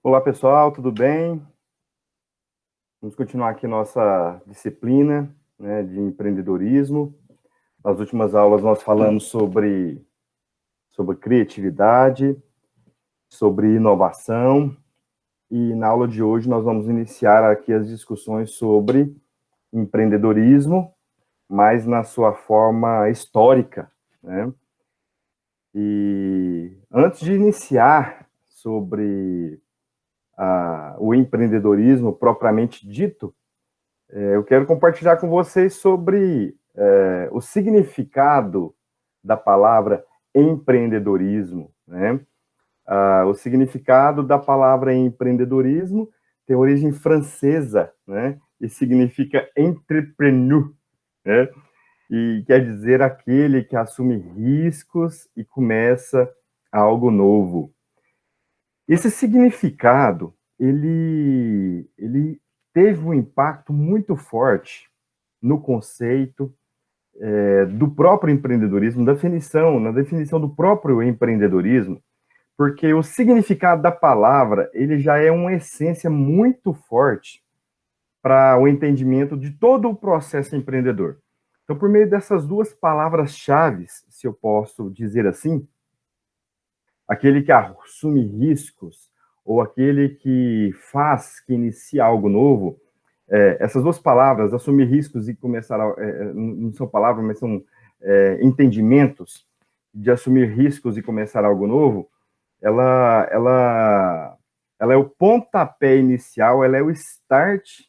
Olá, pessoal, tudo bem? Vamos continuar aqui nossa disciplina, né, de empreendedorismo. Nas últimas aulas nós falamos sobre criatividade, sobre inovação, e na aula de hoje nós vamos iniciar aqui as discussões sobre empreendedorismo, mas na sua forma histórica, né? E antes de iniciar sobre o empreendedorismo propriamente dito, eu quero compartilhar com vocês sobre o significado da palavra empreendedorismo, né? O significado da palavra empreendedorismo tem origem francesa, né? E significa entrepreneur, né? E quer dizer aquele que assume riscos e começa algo novo. Esse significado, ele teve um impacto muito forte no conceito do próprio empreendedorismo, na definição do próprio empreendedorismo, porque o significado da palavra, ele já é uma essência muito forte para o entendimento de todo o processo empreendedor. Então, por meio dessas duas palavras-chave, se eu posso dizer assim, aquele que assume riscos ou aquele que inicia algo novo, essas duas palavras, assumir riscos e começar, não são palavras, mas são entendimentos de assumir riscos e começar algo novo, ela é o pontapé inicial, ela é o start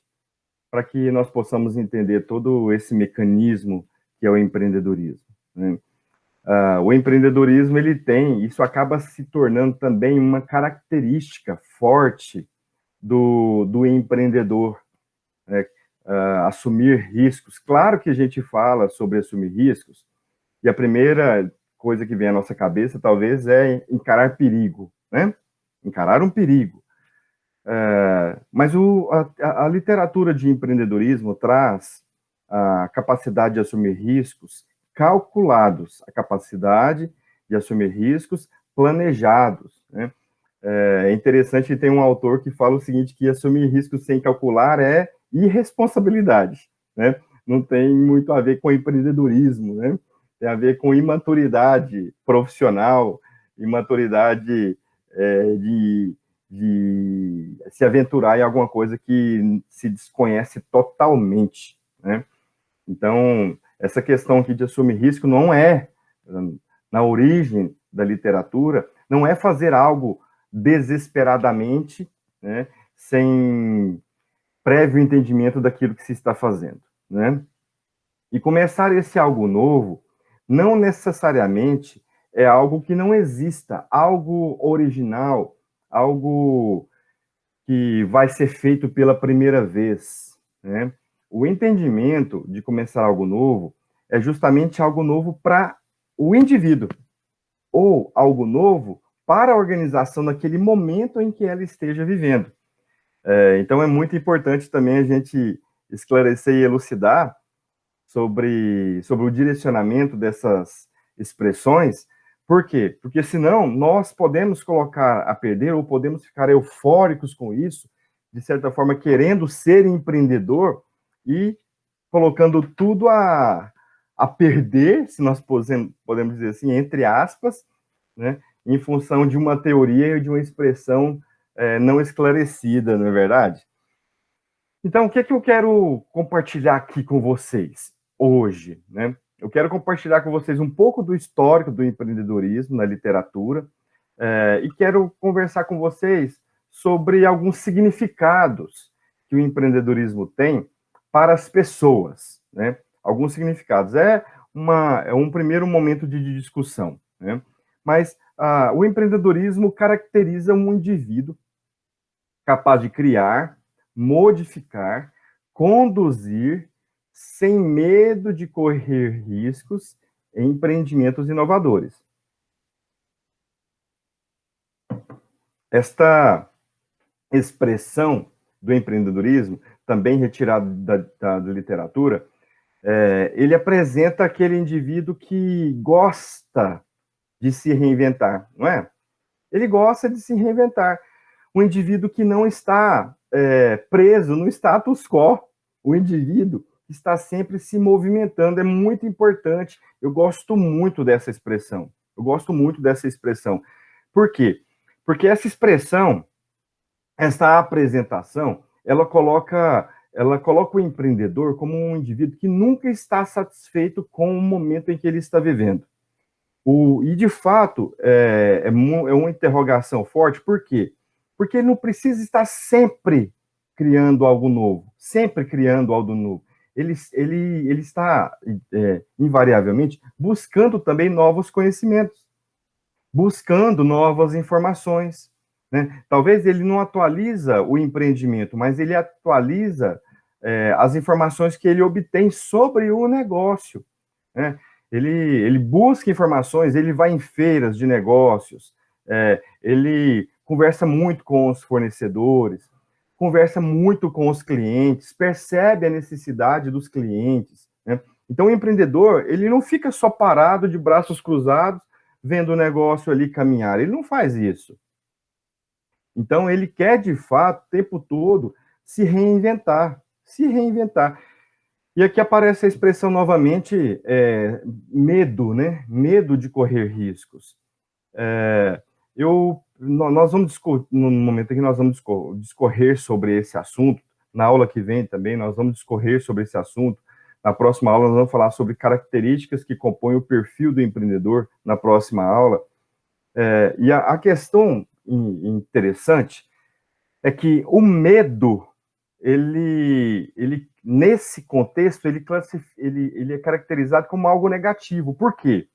para que nós possamos entender todo esse mecanismo que é o empreendedorismo, né? O empreendedorismo, isso acaba se tornando também uma característica forte do empreendedor, né? Assumir riscos. Claro que a gente fala sobre assumir riscos, e a primeira coisa que vem à nossa cabeça, talvez, é encarar perigo, né? Encarar um perigo. Mas a literatura de empreendedorismo traz a capacidade de assumir riscos calculados, a capacidade de assumir riscos planejados, né? É interessante, tem um autor que fala o seguinte, que assumir riscos sem calcular é irresponsabilidade, né? Não tem muito a ver com empreendedorismo, né? Tem a ver com imaturidade profissional, imaturidade de se aventurar em alguma coisa que se desconhece totalmente, né? Então, essa questão aqui de assumir risco não é, na origem da literatura, não é fazer algo desesperadamente, né, sem prévio entendimento daquilo que se está fazendo, né? E começar esse algo novo não necessariamente é algo que não exista, algo original, algo que vai ser feito pela primeira vez, né? O entendimento de começar algo novo é justamente algo novo para o indivíduo, ou algo novo para a organização naquele momento em que ela esteja vivendo. Então, é muito importante também a gente esclarecer e elucidar sobre o direcionamento dessas expressões. Por quê? Porque senão nós podemos colocar a perder ou podemos ficar eufóricos com isso, de certa forma querendo ser empreendedor e colocando tudo a perder, se nós podemos dizer assim, entre aspas, né, em função de uma teoria e de uma expressão não esclarecida, não é verdade? Então, o que é que eu quero compartilhar aqui com vocês hoje, né? Eu quero compartilhar com vocês um pouco do histórico do empreendedorismo na literatura, e quero conversar com vocês sobre alguns significados que o empreendedorismo tem para as pessoas, né? Alguns significados. É um primeiro momento de discussão, né? Mas o empreendedorismo caracteriza um indivíduo capaz de criar, modificar, conduzir, sem medo de correr riscos, em empreendimentos inovadores. Esta expressão do empreendedorismo, também retirado da literatura, ele apresenta aquele indivíduo que gosta de se reinventar, não é? Ele gosta de se reinventar. um indivíduo que não está preso no status quo, o indivíduo que está sempre se movimentando, é muito importante. Eu gosto muito dessa expressão. Por quê? Porque essa expressão, essa apresentação, ela coloca o empreendedor como um indivíduo que nunca está satisfeito com o momento em que ele está vivendo. E, de fato, é uma interrogação forte, por quê? Porque ele não precisa estar sempre criando algo novo, Ele está, invariavelmente, buscando também novos conhecimentos, buscando novas informações, né? Talvez ele não atualiza o empreendimento, mas ele atualiza as informações que ele obtém sobre o negócio, né? Ele busca informações, ele vai em feiras de negócios, ele conversa muito com os fornecedores, conversa muito com os clientes, percebe a necessidade dos clientes, né? Então, o empreendedor, ele não fica só parado de braços cruzados, vendo o negócio ali caminhar. Ele não faz isso. Então, ele quer, de fato, o tempo todo, se reinventar. E aqui aparece a expressão novamente, medo, né? Medo de correr riscos. Nós vamos no momento aqui, nós vamos discorrer sobre esse assunto. Na aula que vem também, nós vamos discorrer sobre esse assunto. Na próxima aula, nós vamos falar sobre características que compõem o perfil do empreendedor, na próxima aula. E a questão interessante é que o medo, nesse contexto, ele é caracterizado como algo negativo. Por quê?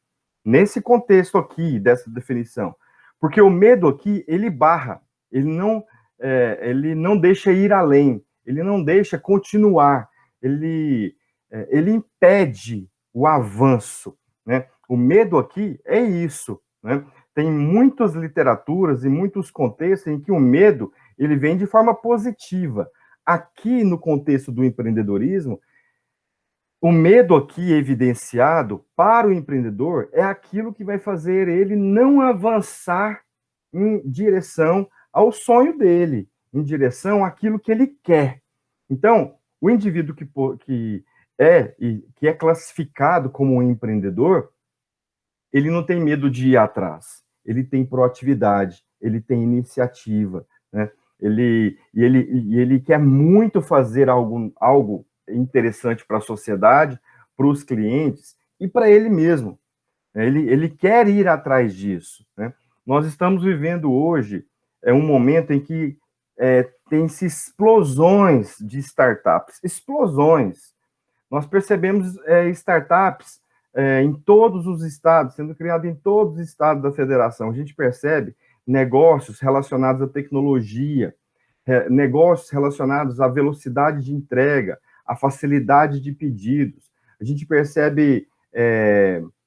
Nesse contexto aqui, dessa definição. Porque o medo aqui, ele barra, ele não deixa ir além, ele não deixa continuar, ele impede o avanço, né? O medo aqui é isso, né? Tem muitas literaturas e muitos contextos em que o medo, ele vem de forma positiva. Aqui, no contexto do empreendedorismo, o medo aqui evidenciado para o empreendedor é aquilo que vai fazer ele não avançar em direção ao sonho dele, em direção àquilo que ele quer. Então, o indivíduo que é classificado como um empreendedor, ele não tem medo de ir atrás, ele tem proatividade, ele tem iniciativa, né? Ele quer muito fazer algo interessante para a sociedade, para os clientes e para ele mesmo. Ele quer ir atrás disso, né? Nós estamos vivendo hoje um momento em que tem-se explosões de startups, explosões. Nós percebemos startups em todos os estados, sendo criado em todos os estados da federação. A gente percebe negócios relacionados à tecnologia, negócios relacionados à velocidade de entrega, à facilidade de pedidos. A gente percebe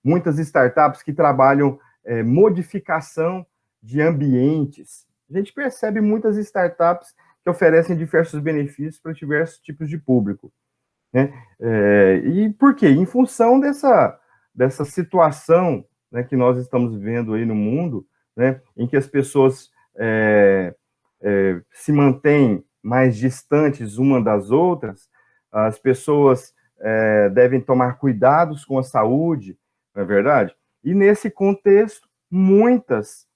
muitas startups que trabalham modificação de ambientes. A gente percebe muitas startups que oferecem diversos benefícios para diversos tipos de público, né? E por quê? Em função dessa situação, né, que nós estamos vivendo aí no mundo, né, em que as pessoas se mantêm mais distantes uma das outras, as pessoas devem tomar cuidados com a saúde, não é verdade? E nesse contexto, muitas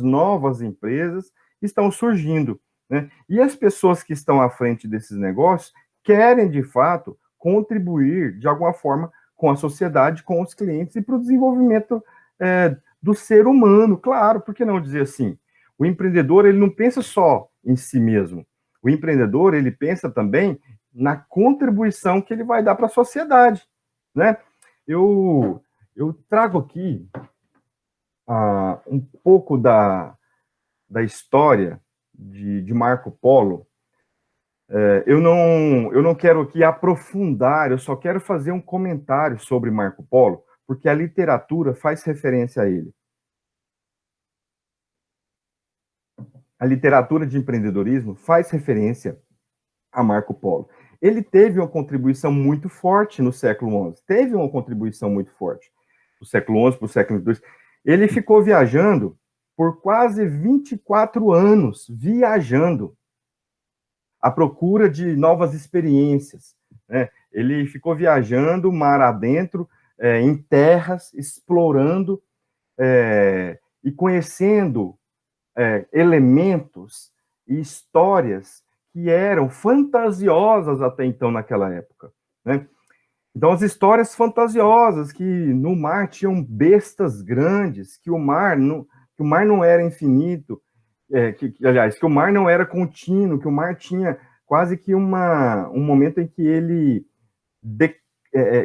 novas empresas estão surgindo, né? E as pessoas que estão à frente desses negócios querem, de fato, contribuir, de alguma forma, com a sociedade, com os clientes e para o desenvolvimento do ser humano. Claro, por que não dizer assim? O empreendedor, ele não pensa só em si mesmo. O empreendedor, ele pensa também na contribuição que ele vai dar para a sociedade, né? Eu trago aqui um pouco da história de Marco Polo. Eu não quero aqui aprofundar, eu só quero fazer um comentário sobre Marco Polo, porque a literatura faz referência a ele. A literatura de empreendedorismo faz referência a Marco Polo. Ele teve uma contribuição muito forte no século XI, do século XI para o século II. Ele ficou viajando por quase 24 anos viajando à procura de novas experiências, né? Ele ficou viajando mar adentro, em terras, explorando e conhecendo elementos e histórias que eram fantasiosas até então naquela época, né? Então, as histórias fantasiosas, que no mar tinham bestas grandes, que o mar não era infinito, aliás, que o mar não era contínuo, que o mar tinha quase que um momento em que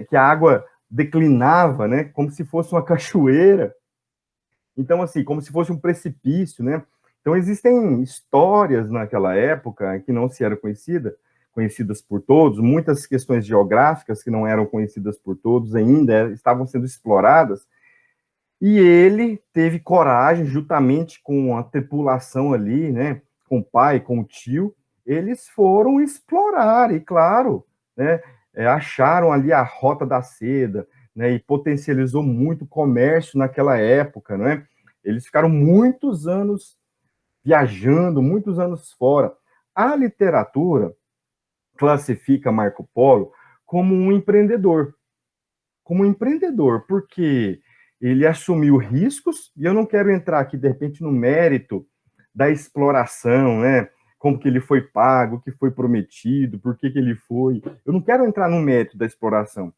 que a água declinava, né, como se fosse uma cachoeira. Então, assim, como se fosse um precipício, né? Então, existem histórias naquela época que não se eram conhecidas por todos, muitas questões geográficas que não eram conhecidas por todos ainda estavam sendo exploradas, e ele teve coragem, juntamente com a tripulação ali, né, com o pai, com o tio, eles foram explorar, e claro, né, acharam ali a Rota da Seda, né, e potencializou muito o comércio naquela época, né? Eles ficaram muitos anos viajando, muitos anos fora. A literatura classifica Marco Polo como um empreendedor, porque ele assumiu riscos, e eu não quero entrar aqui, de repente, no mérito da exploração, né? Como que ele foi pago, o que foi prometido, por que ele foi. Eu não quero entrar no mérito da exploração.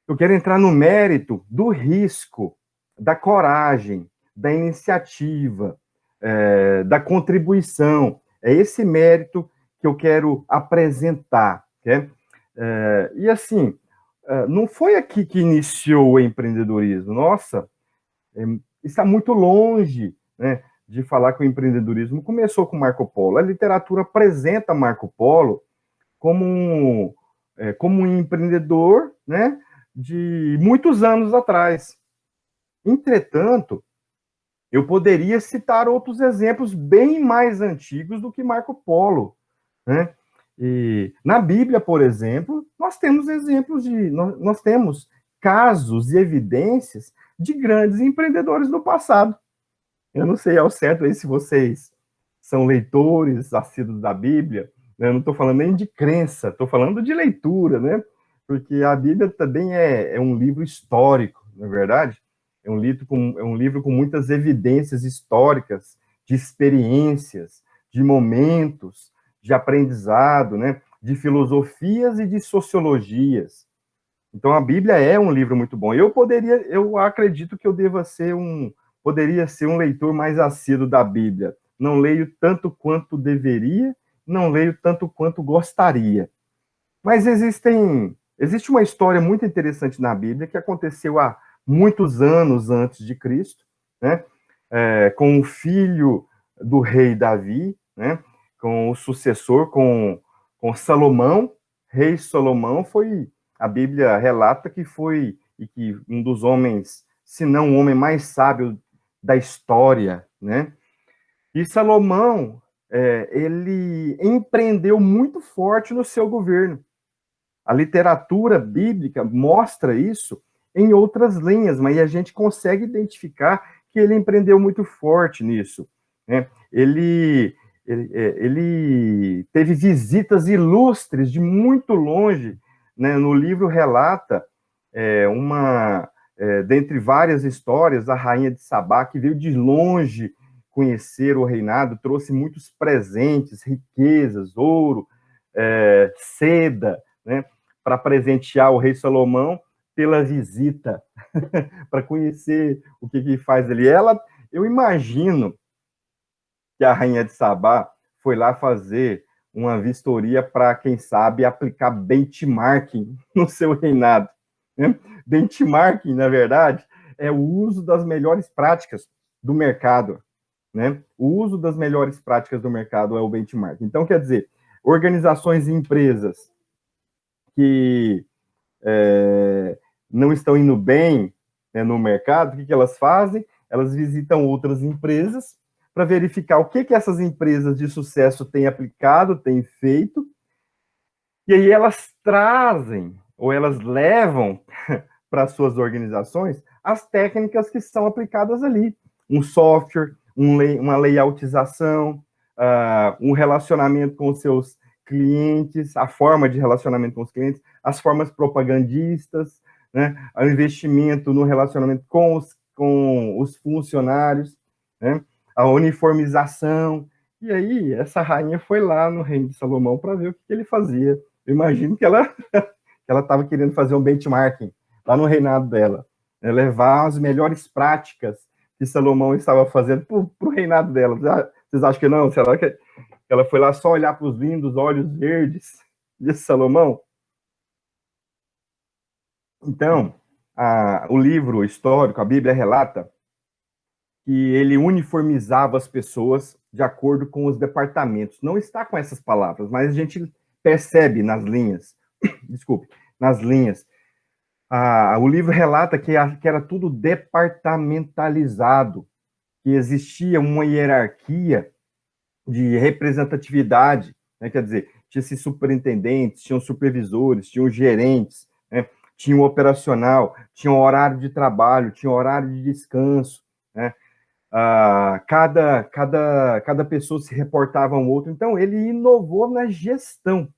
Eu quero entrar no mérito do risco, da coragem, da iniciativa, da contribuição. É esse mérito que eu quero apresentar. Né? E assim, não foi aqui que iniciou o empreendedorismo. Nossa, está muito longe, né, de falar que o empreendedorismo começou com Marco Polo. A literatura apresenta Marco Polo como um empreendedor, né, de muitos anos atrás. Entretanto, eu poderia citar outros exemplos bem mais antigos do que Marco Polo, né? E na Bíblia, por exemplo, nós temos nós temos casos e evidências de grandes empreendedores do passado. Eu não sei ao certo aí se vocês são leitores assíduos da Bíblia, né? Eu não estou falando nem de crença, estou falando de leitura, né? Porque a Bíblia também é um livro histórico, não é verdade? É um livro com muitas evidências históricas, de experiências, de momentos, de aprendizado, né? De filosofias e de sociologias. Então, a Bíblia é um livro muito bom. Eu acredito que eu poderia ser um leitor mais assíduo da Bíblia. Não leio tanto quanto deveria, não leio tanto quanto gostaria. Mas existe uma história muito interessante na Bíblia que aconteceu há muitos anos antes de Cristo, né? Com o filho do rei Davi, né? Com o sucessor, com Salomão. Rei Salomão a Bíblia relata que foi um dos homens, se não o homem mais sábio da história, né? E Salomão, ele empreendeu muito forte no seu governo. A literatura bíblica mostra isso em outras linhas, mas a gente consegue identificar que ele empreendeu muito forte nisso, né? Ele teve visitas ilustres de muito longe, né? No livro relata dentre várias histórias, a rainha de Sabá, que veio de longe conhecer o reinado, trouxe muitos presentes, riquezas, ouro, seda, né, para presentear o rei Salomão pela visita, para conhecer o que faz ali. Eu imagino que a rainha de Sabá foi lá fazer uma vistoria para, quem sabe, aplicar benchmarking no seu reinado. Né? Benchmarking, na verdade, é o uso das melhores práticas do mercado. Né? O uso das melhores práticas do mercado é o benchmarking. Então, quer dizer, organizações e empresas que não estão indo bem, né, no mercado, o que elas fazem? Elas visitam outras empresas para verificar o que essas empresas de sucesso têm aplicado, têm feito, e aí elas trazem, ou elas levam para suas organizações as técnicas que são aplicadas ali. um software, uma layoutização, um relacionamento com os seus clientes, a forma de relacionamento com os clientes, as formas propagandistas, né, o investimento no relacionamento com os funcionários, né, a uniformização. E aí, essa rainha foi lá no reino de Salomão para ver o que ele fazia. Eu imagino que ela estava querendo fazer um benchmarking lá no reinado dela, né, levar as melhores práticas que Salomão estava fazendo para o reinado dela. Vocês acham que não? Será que ela foi lá só olhar para os lindos olhos verdes de Salomão? Então, o livro histórico, a Bíblia relata que ele uniformizava as pessoas de acordo com os departamentos. Não está com essas palavras, mas a gente percebe nas linhas, desculpe, nas linhas. O livro relata que era tudo departamentalizado, que existia uma hierarquia de representatividade, né? Quer dizer, tinha esses superintendentes, tinham supervisores, tinham gerentes, né? Tinha o operacional, tinha o horário de trabalho, tinha o horário de descanso, né? Cada pessoa se reportava a um outro. Então, ele inovou na gestão.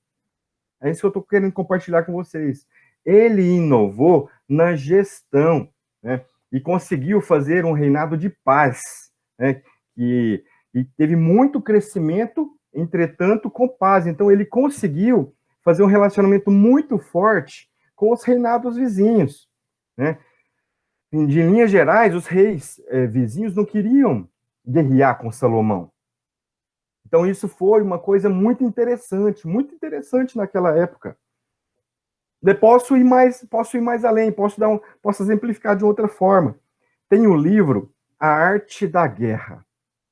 É isso que eu estou querendo compartilhar com vocês. Ele inovou na gestão, né? E conseguiu fazer um reinado de paz, né? E teve muito crescimento, entretanto, com paz. Então, ele conseguiu fazer um relacionamento muito forte com os reinados vizinhos, né? De linhas gerais, os reis vizinhos não queriam guerrear com Salomão. Então, isso foi uma coisa muito interessante naquela época. Posso ir mais além, posso exemplificar de outra forma. Tem o livro A Arte da Guerra.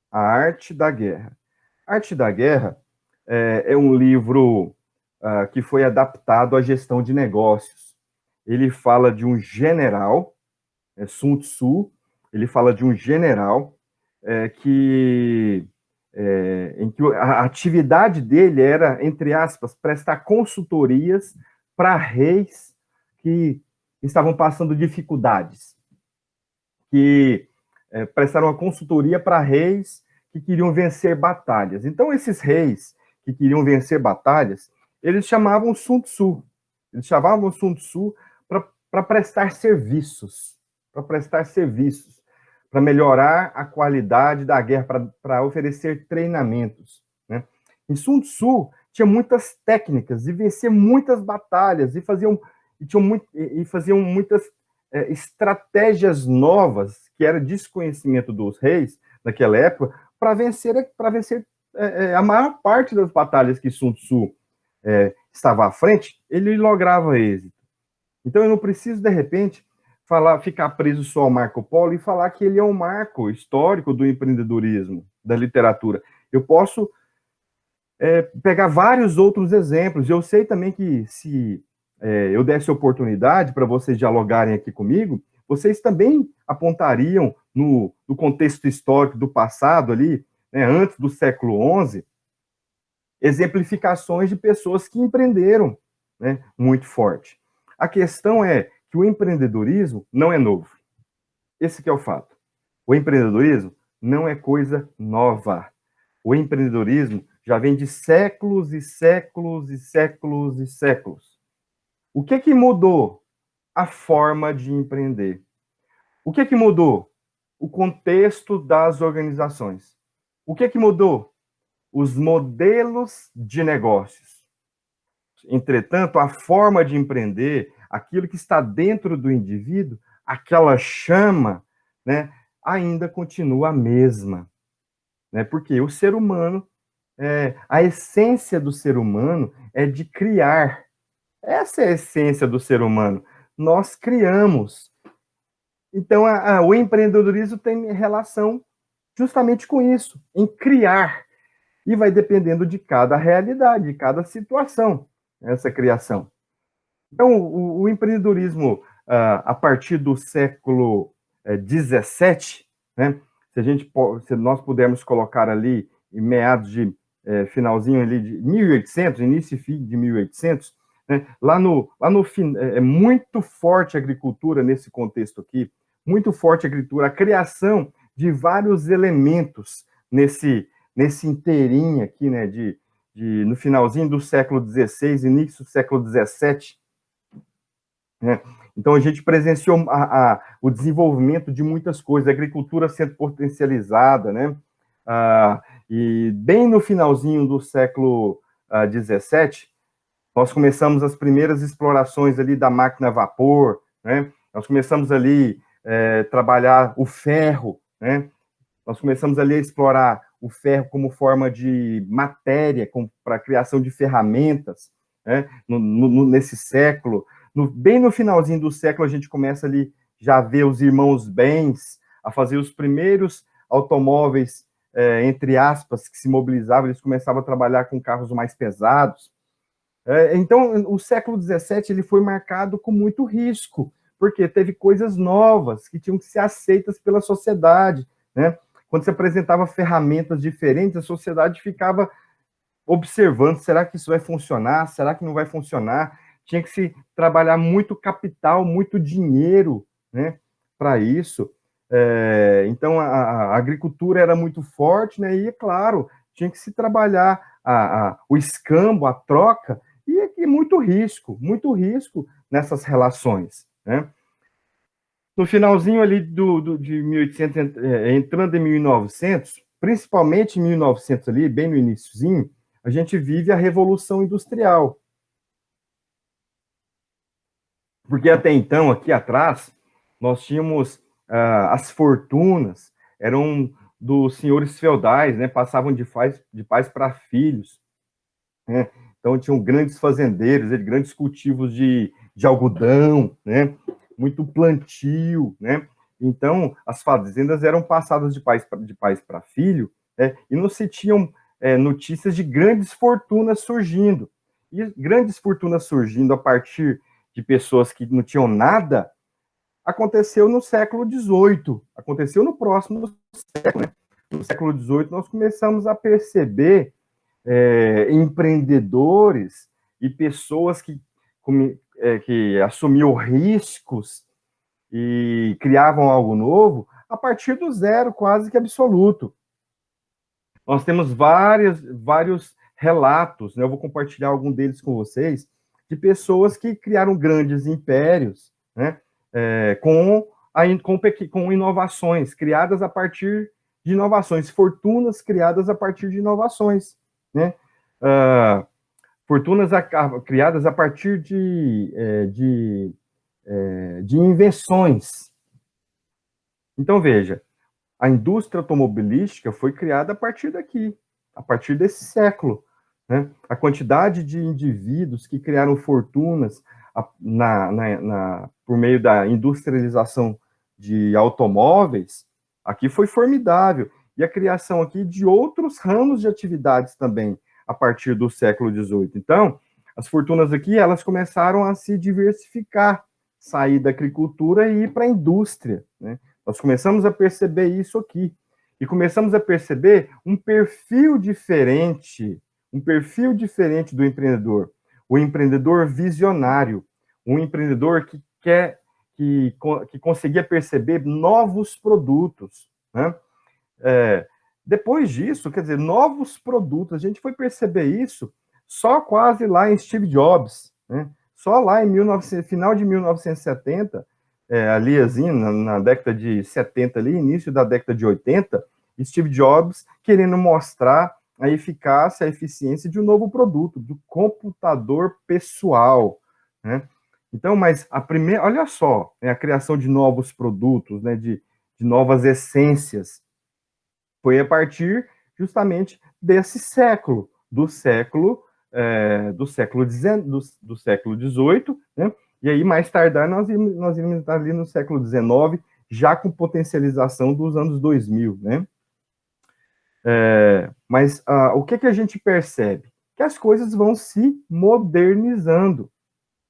A Arte da Guerra. A Arte da Guerra é um livro que foi adaptado à gestão de negócios. Ele fala de um general, Sun Tzu, ele fala de um general em que a atividade dele era, entre aspas, prestar consultorias para reis que estavam passando dificuldades, que prestaram uma consultoria para reis que queriam vencer batalhas. Então, esses reis que queriam vencer batalhas, eles chamavam Sun Tzu. Eles chamavam Sun Tzu para prestar serviços, para melhorar a qualidade da guerra, para oferecer treinamentos, né? Em Sun Tzu tinha muitas técnicas e vencer muitas batalhas e faziam muitas estratégias novas que era desconhecimento dos reis naquela época para vencer a maior parte das batalhas que Sun Tzu estava à frente. Ele lograva êxito. Então eu não preciso de repente ficar preso só ao Marco Polo e falar que ele é um marco histórico do empreendedorismo, da literatura. Eu posso pegar vários outros exemplos. Eu sei também que se eu desse oportunidade para vocês dialogarem aqui comigo, vocês também apontariam no contexto histórico do passado ali, né, antes do século XI, exemplificações de pessoas que empreenderam, né, muito forte. A questão é que o empreendedorismo não é novo. Esse que é o fato. O empreendedorismo não é coisa nova. O empreendedorismo já vem de séculos e séculos e séculos e séculos. O que mudou? A forma de empreender. O que mudou? O contexto das organizações. O que mudou? Os modelos de negócios. Entretanto, a forma de empreender, aquilo que está dentro do indivíduo, aquela chama, né, ainda continua a mesma. Né? Porque o ser humano, a essência do ser humano é de criar. Essa é a essência do ser humano. Nós criamos. Então, o empreendedorismo tem relação justamente com isso, em criar. E vai dependendo de cada realidade, de cada situação, essa criação. Então, o empreendedorismo, a partir do século XVII, né, se nós pudermos colocar ali, em meados de, finalzinho ali de 1800, início e fim de 1800, né, lá no fim, é muito forte a agricultura nesse contexto aqui, muito forte a agricultura, a criação de vários elementos nesse inteirinho aqui, né, no finalzinho do século XVI, início do século XVII, né? Então, a gente presenciou o desenvolvimento de muitas coisas, a agricultura sendo potencializada, né? E bem no finalzinho do século XVII, nós começamos as primeiras explorações ali da máquina a vapor, né? Nós começamos ali trabalhar o ferro, né? Nós começamos ali a explorar o ferro como forma de matéria para a criação de ferramentas, né? Nesse século. Bem no finalzinho do século, a gente começa ali já a ver os irmãos Benz a fazer os primeiros automóveis, entre aspas, que se mobilizavam, eles começavam a trabalhar com carros mais pesados. Então, o século XVII ele foi marcado com muito risco, porque teve coisas novas que tinham que ser aceitas pela sociedade, né? Quando se apresentava ferramentas diferentes, a sociedade ficava observando, será que isso vai funcionar? Será que não vai funcionar? Tinha que se trabalhar muito capital, muito dinheiro, né, para isso. Então, a agricultura era muito forte, né, e, é claro, tinha que se trabalhar o escambo, a troca, e muito risco nessas relações, né? No finalzinho ali de 1800, entrando em 1900, principalmente em 1900 ali, bem no iniciozinho, a gente vive a Revolução Industrial. Porque até então, aqui atrás, nós tínhamos as fortunas, eram dos senhores feudais, né? Passavam de pais para filhos, né? Então, tinham grandes fazendeiros, grandes cultivos de algodão, né? Muito plantio, né? Então, as fazendas eram passadas de pais para filho, né? E não se tinham notícias de grandes fortunas surgindo. E grandes fortunas surgindo a partir de pessoas que não tinham nada, aconteceu no século XVIII, aconteceu no próximo século, né? No século XVIII, nós começamos a perceber empreendedores e pessoas que assumiam riscos e criavam algo novo a partir do zero, quase que absoluto. Nós temos vários relatos, né? Eu vou compartilhar algum deles com vocês, de pessoas que criaram grandes impérios, né? Com inovações, criadas a partir de inovações, fortunas criadas a partir de inovações, né? Fortunas criadas a partir de invenções. Então, veja, a indústria automobilística foi criada a partir daqui, a partir desse século, né? A quantidade de indivíduos que criaram fortunas por meio da industrialização de automóveis, aqui foi formidável. E a criação aqui de outros ramos de atividades também, a partir do século XVIII. Então, as fortunas aqui, elas começaram a se diversificar, sair da agricultura e ir para a indústria, né? Nós começamos a perceber isso aqui. E começamos a perceber um perfil diferente do empreendedor. O empreendedor visionário, um empreendedor que conseguia perceber novos produtos, né? Depois disso, quer dizer, novos produtos, a gente foi perceber isso só quase lá em Steve Jobs, né? Só lá em final de 1970, ali assim, na década de 70, ali, início da década de 80, Steve Jobs querendo mostrar a eficácia, a eficiência de um novo produto, do computador pessoal, né? Então, mas olha só, né, a criação de novos produtos, né, de novas essências, foi a partir justamente desse século, do século XVIII, né? E aí, mais tardar, nós íamos estar ali no século XIX, já com potencialização dos anos 2000, né? Mas o que a gente percebe? Que as coisas vão se modernizando.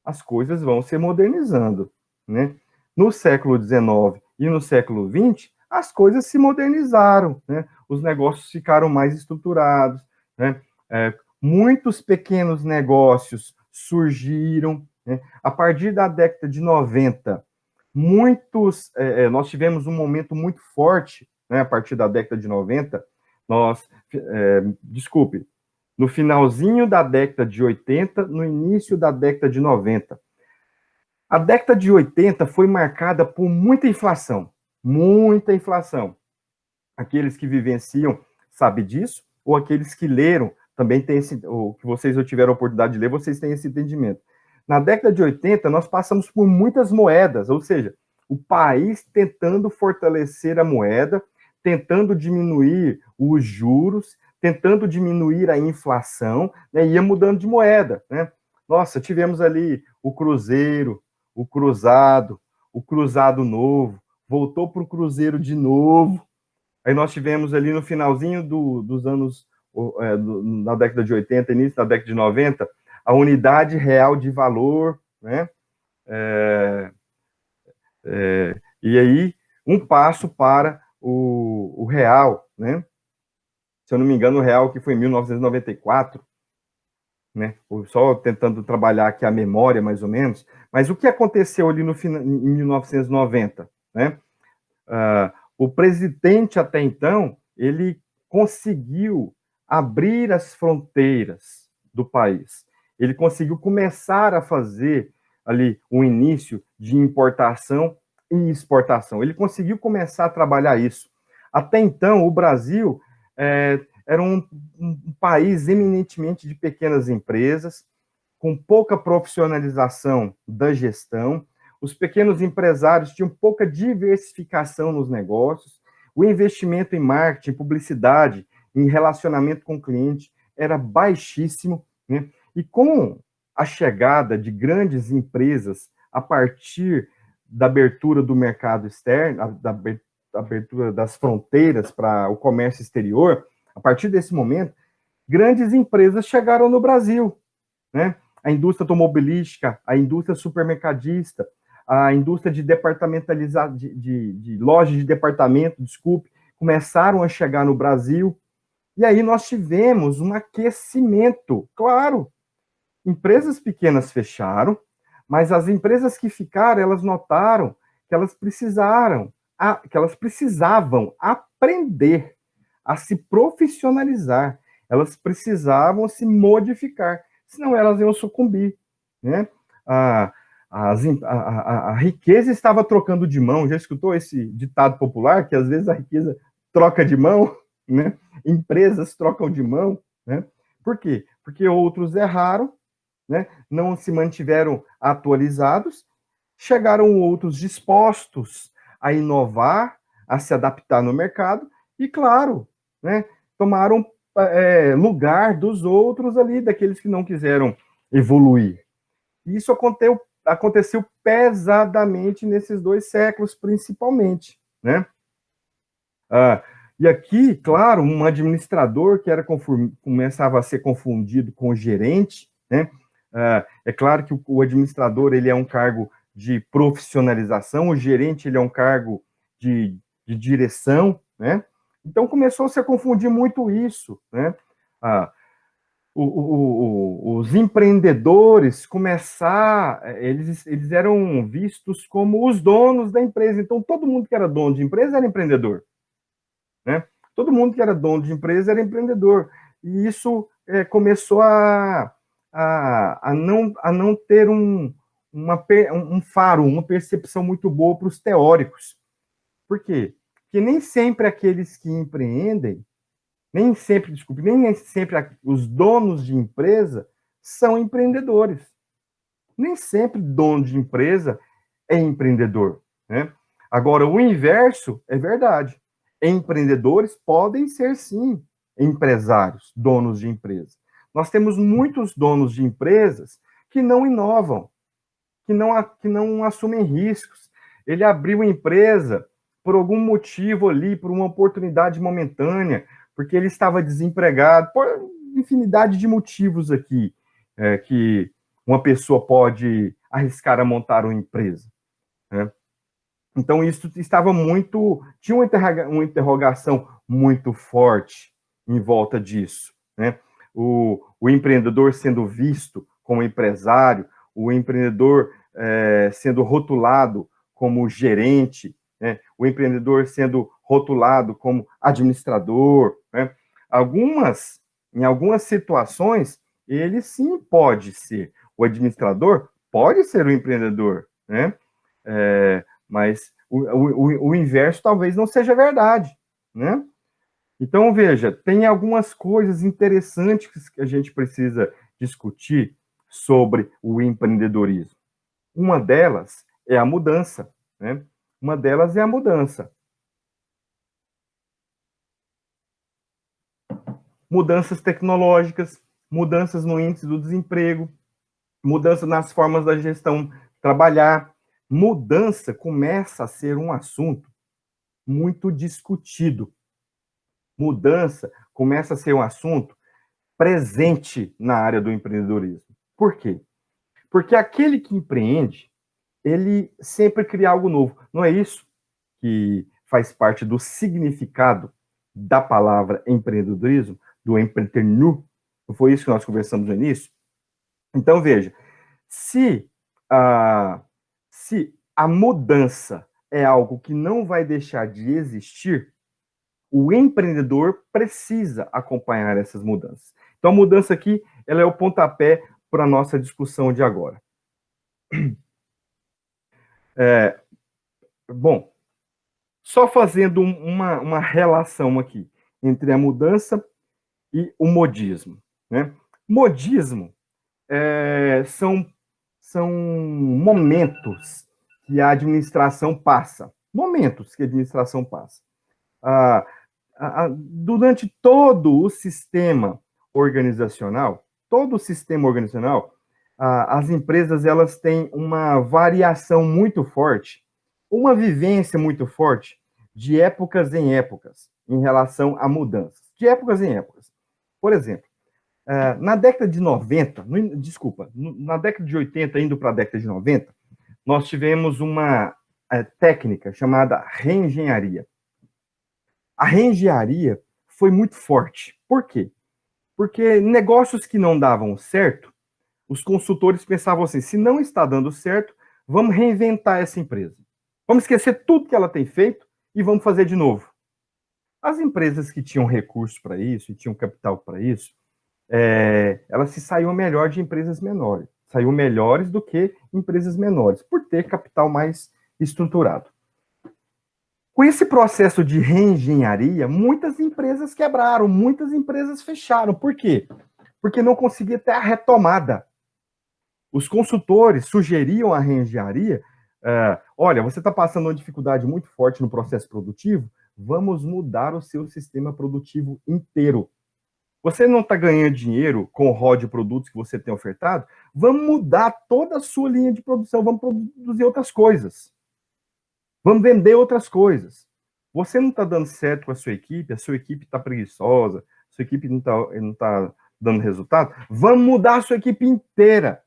As coisas vão se modernizando, né? No século XIX e no século XX, as coisas se modernizaram, né? Os negócios ficaram mais estruturados, né? Muitos pequenos negócios surgiram, né? A partir da década de 90, nós tivemos um momento muito forte né, a partir da década de 90, no finalzinho da década de 80, no início da década de 90. A década de 80 foi marcada por muita inflação, muita inflação. Aqueles que vivenciam sabem disso, ou aqueles que leram também têm ou que vocês já tiveram a oportunidade de ler, vocês têm esse entendimento. Na década de 80, nós passamos por muitas moedas, ou seja, o país tentando fortalecer a moeda, tentando diminuir os juros, tentando diminuir a inflação, né, ia mudando de moeda, né? Nossa, tivemos ali o Cruzeiro, o Cruzado Novo, voltou para o Cruzeiro de novo. Aí nós tivemos ali no finalzinho dos anos, na década de 80, início da década de 90, a unidade real de valor, né? E aí, um passo para o real, né? Se eu não me engano, o real que foi em 1994, né? Só tentando trabalhar aqui a memória, mais ou menos. Mas o que aconteceu ali em 1990, né? O presidente, até então, ele conseguiu abrir as fronteiras do país. Ele conseguiu começar a fazer ali um início de importação e exportação. Ele conseguiu começar a trabalhar isso. Até então, o Brasil era um país eminentemente de pequenas empresas, com pouca profissionalização da gestão. Os pequenos empresários tinham pouca diversificação nos negócios, o investimento em marketing, publicidade, em relacionamento com o cliente era baixíssimo, né? E com a chegada de grandes empresas a partir da abertura do mercado externo, da abertura das fronteiras para o comércio exterior, a partir desse momento, grandes empresas chegaram no Brasil, né? A indústria automobilística, a indústria supermercadista, a indústria de departamentalizar, de lojas de departamento, começaram a chegar no Brasil. E aí nós tivemos um aquecimento. Claro, empresas pequenas fecharam, mas as empresas que ficaram, elas notaram que elas precisavam aprender a se profissionalizar. Elas precisavam se modificar, senão elas iam sucumbir, né? A riqueza estava trocando de mão. Já escutou esse ditado popular, que às vezes a riqueza troca de mão, né? Empresas trocam de mão, né? Por quê? Porque outros erraram, né? Não se mantiveram atualizados, chegaram outros dispostos a inovar, a se adaptar no mercado, e claro, né? Tomaram lugar dos outros ali, daqueles que não quiseram evoluir. E isso aconteceu pesadamente nesses 2 séculos, principalmente, né? E aqui, claro, um administrador que começava a ser confundido com o gerente, né? É claro que o administrador ele é um cargo de profissionalização, o gerente ele é um cargo de direção, né? Então começou-se a confundir muito isso, né? Os empreendedores eles eram vistos como os donos da empresa. Então todo mundo que era dono de empresa era empreendedor, né? Todo mundo que era dono de empresa era empreendedor. E isso começou a não ter um faro, uma percepção muito boa para os teóricos. Por quê? Porque nem sempre aqueles que empreendem, nem sempre os donos de empresa são empreendedores. Nem sempre dono de empresa é empreendedor, né? Agora, o inverso é verdade. Empreendedores podem ser, sim, empresários, donos de empresa. Nós temos muitos donos de empresas que não inovam, que não assumem riscos. Ele abriu uma empresa por algum motivo ali, por uma oportunidade momentânea, porque ele estava desempregado, por infinidade de motivos aqui, que uma pessoa pode arriscar a montar uma empresa, né? Então, isso tinha uma interrogação muito forte em volta disso, né? O empreendedor sendo visto como empresário, o empreendedor sendo rotulado como gerente, né? o empreendedor sendo rotulado como administrador, né? Em algumas situações, ele sim pode ser o administrador, pode ser o empreendedor, né? Mas o inverso talvez não seja verdade, né? Então, veja, tem algumas coisas interessantes que a gente precisa discutir sobre o empreendedorismo. Uma delas é a mudança, né? Uma delas é a mudança. Mudanças tecnológicas, mudanças no índice do desemprego, mudança nas formas da gestão trabalhar. Mudança começa a ser um assunto muito discutido. Mudança começa a ser um assunto presente na área do empreendedorismo. Por quê? Porque aquele que empreende, ele sempre cria algo novo. Não é isso que faz parte do significado da palavra empreendedorismo, do empreendedor? Não foi isso que nós conversamos no início? Então, veja, se a mudança é algo que não vai deixar de existir, o empreendedor precisa acompanhar essas mudanças. Então, a mudança aqui, ela é o pontapé para a nossa discussão de agora. Bom, só fazendo uma relação aqui entre a mudança e o modismo, né? Modismo são momentos que a administração passa. Momentos que a administração passa. Durante todo o sistema organizacional, as empresas elas têm uma variação muito forte, uma vivência muito forte de épocas em épocas em relação a mudanças, de épocas em épocas. Por exemplo, na década de 90, na década de 80, indo para a década de 90, nós tivemos uma técnica chamada reengenharia. A reengenharia foi muito forte. Por quê? Porque negócios que não davam certo, os consultores pensavam assim, se não está dando certo, vamos reinventar essa empresa. Vamos esquecer tudo que ela tem feito e vamos fazer de novo. As empresas que tinham recursos para isso e tinham capital para isso, elas se saíam melhor de empresas menores. Saíam melhores do que empresas menores, por ter capital mais estruturado. Com esse processo de reengenharia, muitas empresas quebraram, muitas empresas fecharam. Por quê? Porque não conseguia ter a retomada. Os consultores sugeriam a reengenharia, olha, você está passando uma dificuldade muito forte no processo produtivo, vamos mudar o seu sistema produtivo inteiro. Você não está ganhando dinheiro com o rol de produtos que você tem ofertado, vamos mudar toda a sua linha de produção, vamos produzir outras coisas. Vamos vender outras coisas. Você não está dando certo com a sua equipe está preguiçosa, a sua equipe não tá dando resultado, vamos mudar a sua equipe inteira.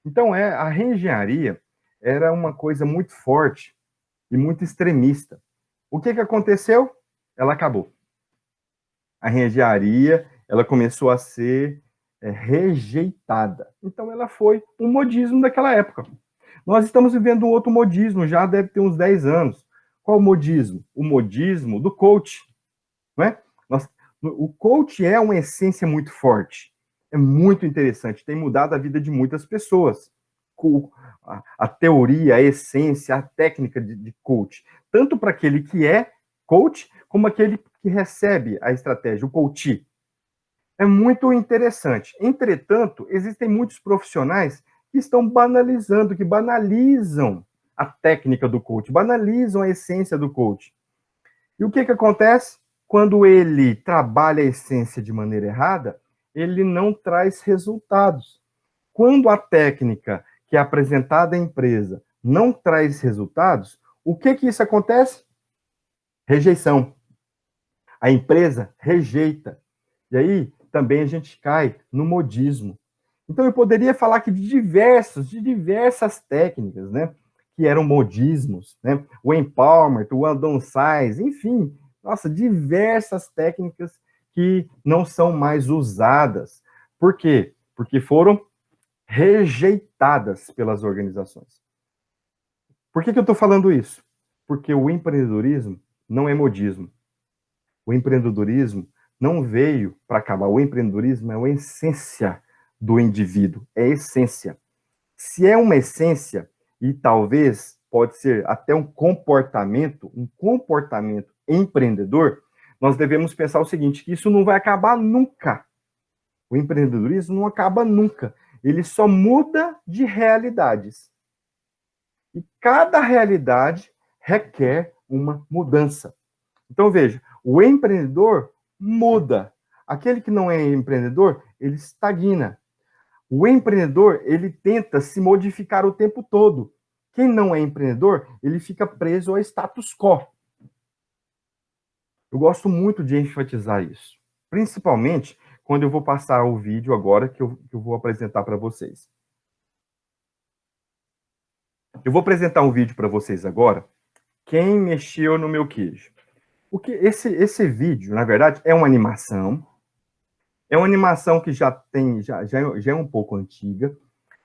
Então, a reengenharia era uma coisa muito forte e muito extremista. O que aconteceu? Ela acabou. A reengenharia, ela começou a ser rejeitada. Então, ela foi um modismo daquela época. Nós estamos vivendo um outro modismo, já deve ter uns 10 anos. Qual o modismo? O modismo do coach. Não é? O coach é uma essência muito forte. É muito interessante, tem mudado a vida de muitas pessoas. A teoria, a essência, a técnica de coach. Tanto para aquele que é coach, como aquele que recebe a estratégia, o coach. É muito interessante. Entretanto, existem muitos profissionais que estão banalizando, que banalizam a técnica do coach, banalizam a essência do coach. E o que acontece? Quando ele trabalha a essência de maneira errada, ele não traz resultados. Quando a técnica que é apresentada à empresa não traz resultados, o que isso acontece? Rejeição. A empresa rejeita. E aí também a gente cai no modismo. Então, eu poderia falar aqui de diversas técnicas, né? Que eram modismos, né? O empowerment, o downsize, enfim, nossa, diversas técnicas que não são mais usadas. Por quê? Porque foram rejeitadas pelas organizações. Por que eu estou falando isso? Porque o empreendedorismo não é modismo. O empreendedorismo não veio para acabar. O empreendedorismo é a essência do indivíduo, é a essência. Se é uma essência, e talvez pode ser até um comportamento empreendedor, nós devemos pensar o seguinte, que isso não vai acabar nunca. O empreendedorismo não acaba nunca. Ele só muda de realidades. E cada realidade requer uma mudança. Então, veja, o empreendedor muda. Aquele que não é empreendedor, ele estagna. O empreendedor, ele tenta se modificar o tempo todo. Quem não é empreendedor, ele fica preso ao status quo. Eu gosto muito de enfatizar isso. Principalmente quando eu vou passar o vídeo agora que eu vou apresentar para vocês. Eu vou apresentar um vídeo para vocês agora. Quem mexeu no meu queijo? Porque esse vídeo, na verdade, é uma animação. É uma animação que já é um pouco antiga.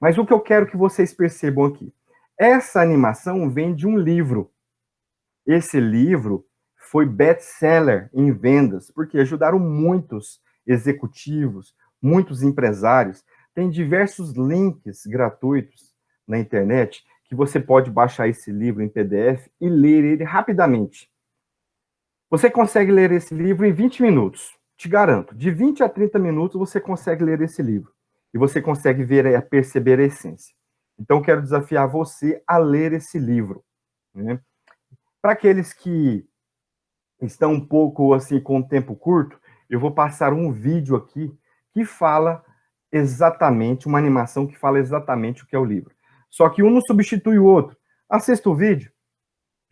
Mas o que eu quero que vocês percebam aqui. Essa animação vem de um livro. Esse livro foi best-seller em vendas, porque ajudaram muitos executivos, muitos empresários. Tem diversos links gratuitos na internet que você pode baixar esse livro em PDF e ler ele rapidamente. Você consegue ler esse livro em 20 minutos, te garanto. De 20 a 30 minutos você consegue ler esse livro. E você consegue perceber a essência. Então, quero desafiar você a ler esse livro. Né? Para aqueles que estão um pouco assim com tempo curto, eu vou passar um vídeo aqui que fala exatamente, uma animação que fala exatamente o que é o livro. Só que um não substitui o outro. Assista o vídeo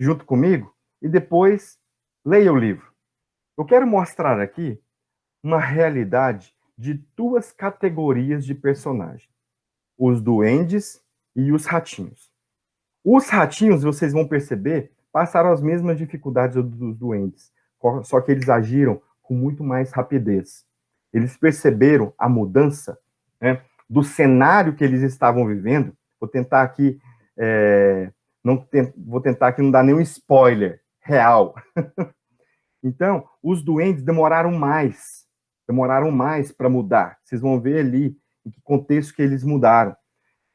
junto comigo e depois leia o livro. Eu quero mostrar aqui uma realidade de duas categorias de personagem. Os duendes e os ratinhos. Os ratinhos, vocês vão perceber, passaram as mesmas dificuldades dos duendes, só que eles agiram com muito mais rapidez. Eles perceberam a mudança, né, do cenário que eles estavam vivendo. Vou tentar aqui, não dar nenhum spoiler real. Então, os duendes demoraram mais para mudar. Vocês vão ver ali em que contexto que eles mudaram.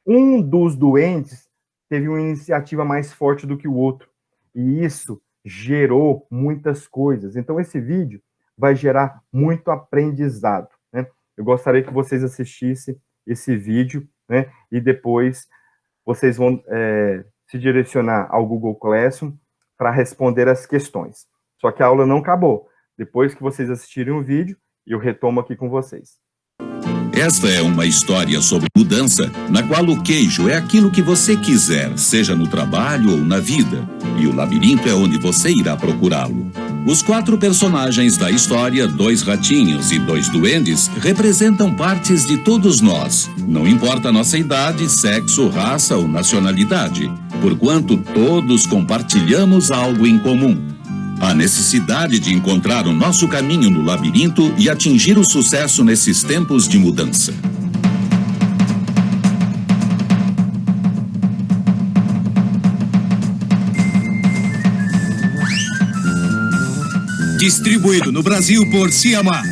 Um dos duendes teve uma iniciativa mais forte do que o outro. E isso gerou muitas coisas. Então, esse vídeo vai gerar muito aprendizado. Né? Eu gostaria que vocês assistissem esse vídeo, né? E depois vocês vão se direcionar ao Google Classroom para responder as questões. Só que a aula não acabou. Depois que vocês assistirem o vídeo, eu retomo aqui com vocês. Esta é uma história sobre mudança, na qual o queijo é aquilo que você quiser, seja no trabalho ou na vida, e o labirinto é onde você irá procurá-lo. Os 4 personagens da história, 2 ratinhos e 2 duendes, representam partes de todos nós. Não importa a nossa idade, sexo, raça ou nacionalidade, porquanto todos compartilhamos algo em comum. A necessidade de encontrar o nosso caminho no labirinto e atingir o sucesso nesses tempos de mudança. Distribuído no Brasil por Ciamar.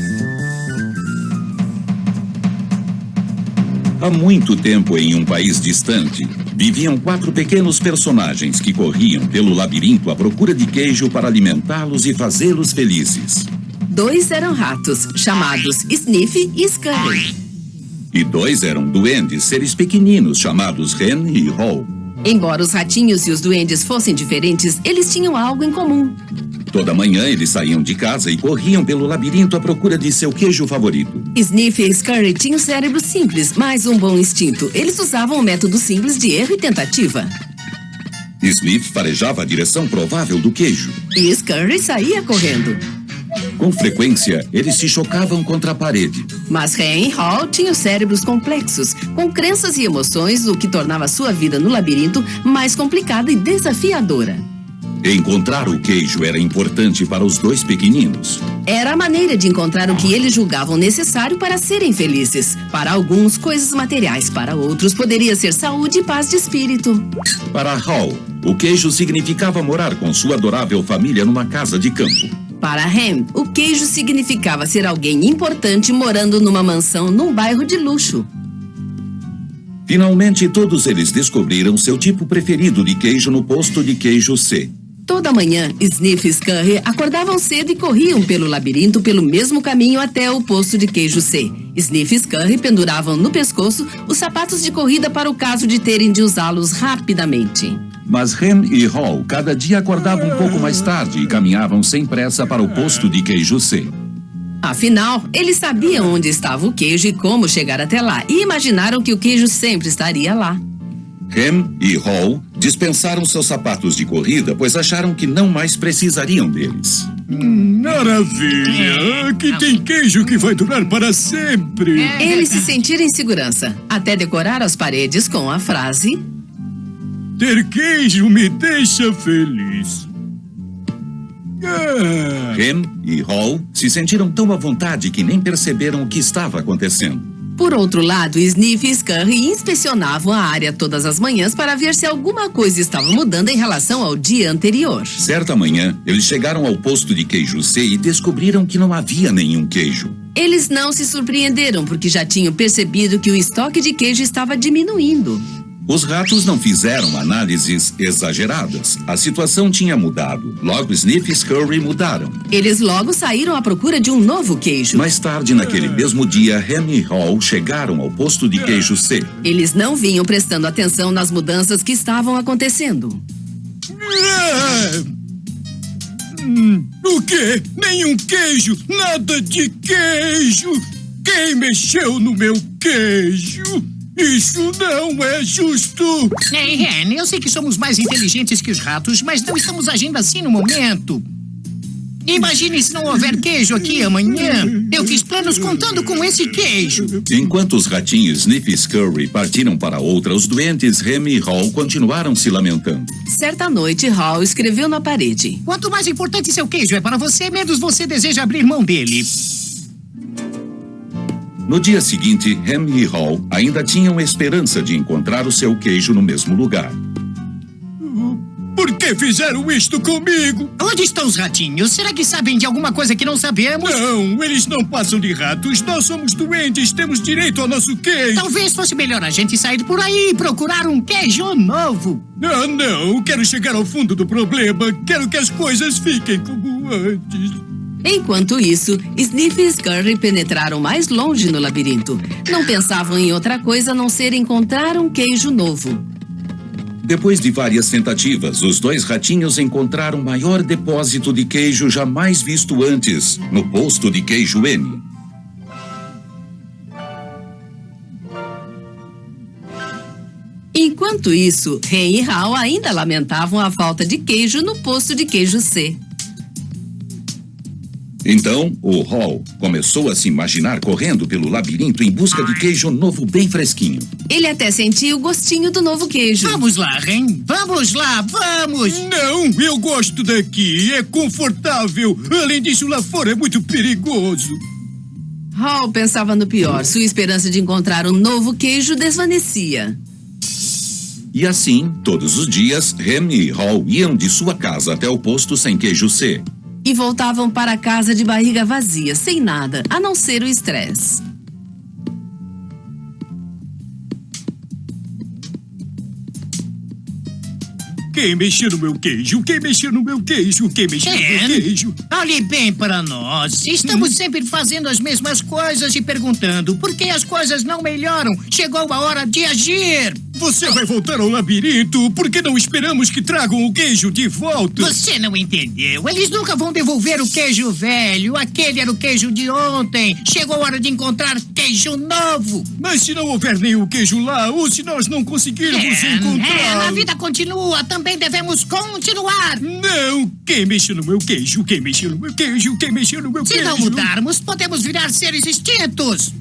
Há muito tempo, em um país distante, viviam 4 pequenos personagens que corriam pelo labirinto à procura de queijo para alimentá-los e fazê-los felizes. 2 eram ratos, chamados Sniff e Scurry. E 2 eram duendes, seres pequeninos, chamados Hen e Haw. Embora os ratinhos e os duendes fossem diferentes, eles tinham algo em comum. Toda manhã eles saíam de casa e corriam pelo labirinto à procura de seu queijo favorito. Sniff e Scurry tinham cérebro simples, mas um bom instinto. Eles usavam o método simples de erro e tentativa. Sniff farejava a direção provável do queijo. E Scurry saía correndo. Com frequência, eles se chocavam contra a parede. Mas Hen e Haw tinham cérebros complexos, com crenças e emoções, o que tornava sua vida no labirinto mais complicada e desafiadora. Encontrar o queijo era importante para os 2 pequeninos. Era a maneira de encontrar o que eles julgavam necessário para serem felizes. Para alguns, coisas materiais. Para outros, poderia ser saúde e paz de espírito. Para Haw, O queijo significava morar com sua adorável família numa casa de campo. Para Ham, o queijo significava ser alguém importante morando numa mansão num bairro de luxo. Finalmente, todos eles descobriram seu tipo preferido de queijo no posto de queijo C. Toda manhã, Sniff e Scurry acordavam cedo e corriam pelo labirinto pelo mesmo caminho até o posto de queijo C. Sniff e Scurry penduravam no pescoço os sapatos de corrida para o caso de terem de usá-los rapidamente. Mas Ham e Hall cada dia acordavam um pouco mais tarde e caminhavam sem pressa para o posto de queijo C. Afinal, eles sabiam onde estava o queijo e como chegar até lá, e imaginaram que o queijo sempre estaria lá. Ham e Hall dispensaram seus sapatos de corrida, pois acharam que não mais precisariam deles. Maravilha! Aqui tem queijo que vai durar para sempre. Eles se sentiram em segurança, até decorar as paredes com a frase: Ter queijo me deixa feliz. Ham e Hall se sentiram tão à vontade que nem perceberam o que estava acontecendo. Por outro lado, Sniff e Scurry inspecionavam a área todas as manhãs para ver se alguma coisa estava mudando em relação ao dia anterior. Certa manhã, eles chegaram ao posto de queijo C e descobriram que não havia nenhum queijo. Eles não se surpreenderam porque já tinham percebido que o estoque de queijo estava diminuindo. Os ratos não fizeram análises exageradas. A situação tinha mudado. Logo, Sniff e Scurry mudaram. Eles logo saíram à procura de um novo queijo. Mais tarde, naquele mesmo dia, Ham e Hall chegaram ao posto de queijo C. Eles não vinham prestando atenção nas mudanças que estavam acontecendo. O quê? Nenhum queijo! Nada de queijo! Quem mexeu no meu queijo? Isso não é justo! Ei, Hen, eu sei que somos mais inteligentes que os ratos, mas não estamos agindo assim no momento. Imagine se não houver queijo aqui amanhã. Eu fiz planos contando com esse queijo. Enquanto os ratinhos Sniff e Scurry partiram para outra, os doentes Ham e Hall continuaram se lamentando. Certa noite, Hall escreveu na parede: Quanto mais importante seu queijo é para você, menos você deseja abrir mão dele. No dia seguinte, Ham e Hall ainda tinham esperança de encontrar o seu queijo no mesmo lugar. Por que fizeram isto comigo? Onde estão os ratinhos? Será que sabem de alguma coisa que não sabemos? Não, eles não passam de ratos. Nós somos doentes, temos direito ao nosso queijo. Talvez fosse melhor a gente sair por aí e procurar um queijo novo. Não, quero chegar ao fundo do problema. Quero que as coisas fiquem como antes. Enquanto isso, Sniff e Scurry penetraram mais longe no labirinto. Não pensavam em outra coisa a não ser encontrar um queijo novo. Depois de várias tentativas, os dois ratinhos encontraram o maior depósito de queijo jamais visto antes, no posto de queijo N. Enquanto isso, Hen e Hal ainda lamentavam a falta de queijo no posto de queijo C. Então, o Hall começou a se imaginar correndo pelo labirinto em busca de queijo novo bem fresquinho. Ele até sentia o gostinho do novo queijo. Vamos lá, Hen. Vamos lá, vamos! Não, eu gosto daqui. É confortável. Além disso, lá fora é muito perigoso. Hal pensava no pior. Sua esperança de encontrar um novo queijo desvanecia. E assim, todos os dias, Ham e Hall iam de sua casa até o posto sem queijo C. E voltavam para casa de barriga vazia, sem nada, a não ser o estresse. Quem mexeu no meu queijo? Quem mexeu no meu queijo? Quem mexeu no meu queijo? Olhe bem para nós. Estamos sempre fazendo as mesmas coisas e perguntando por que as coisas não melhoram. Chegou a hora de agir. Você vai voltar ao labirinto? Por que não esperamos que tragam o queijo de volta? Você não entendeu. Eles nunca vão devolver o queijo velho. Aquele era o queijo de ontem. Chegou a hora de encontrar queijo novo. Mas se não houver nenhum queijo lá, ou se nós não conseguirmos encontrar... A vida continua. Também devemos continuar. Não! Quem mexeu no meu queijo? Quem mexeu no meu queijo? Quem mexeu no meu queijo? Se não mudarmos, podemos virar seres extintos.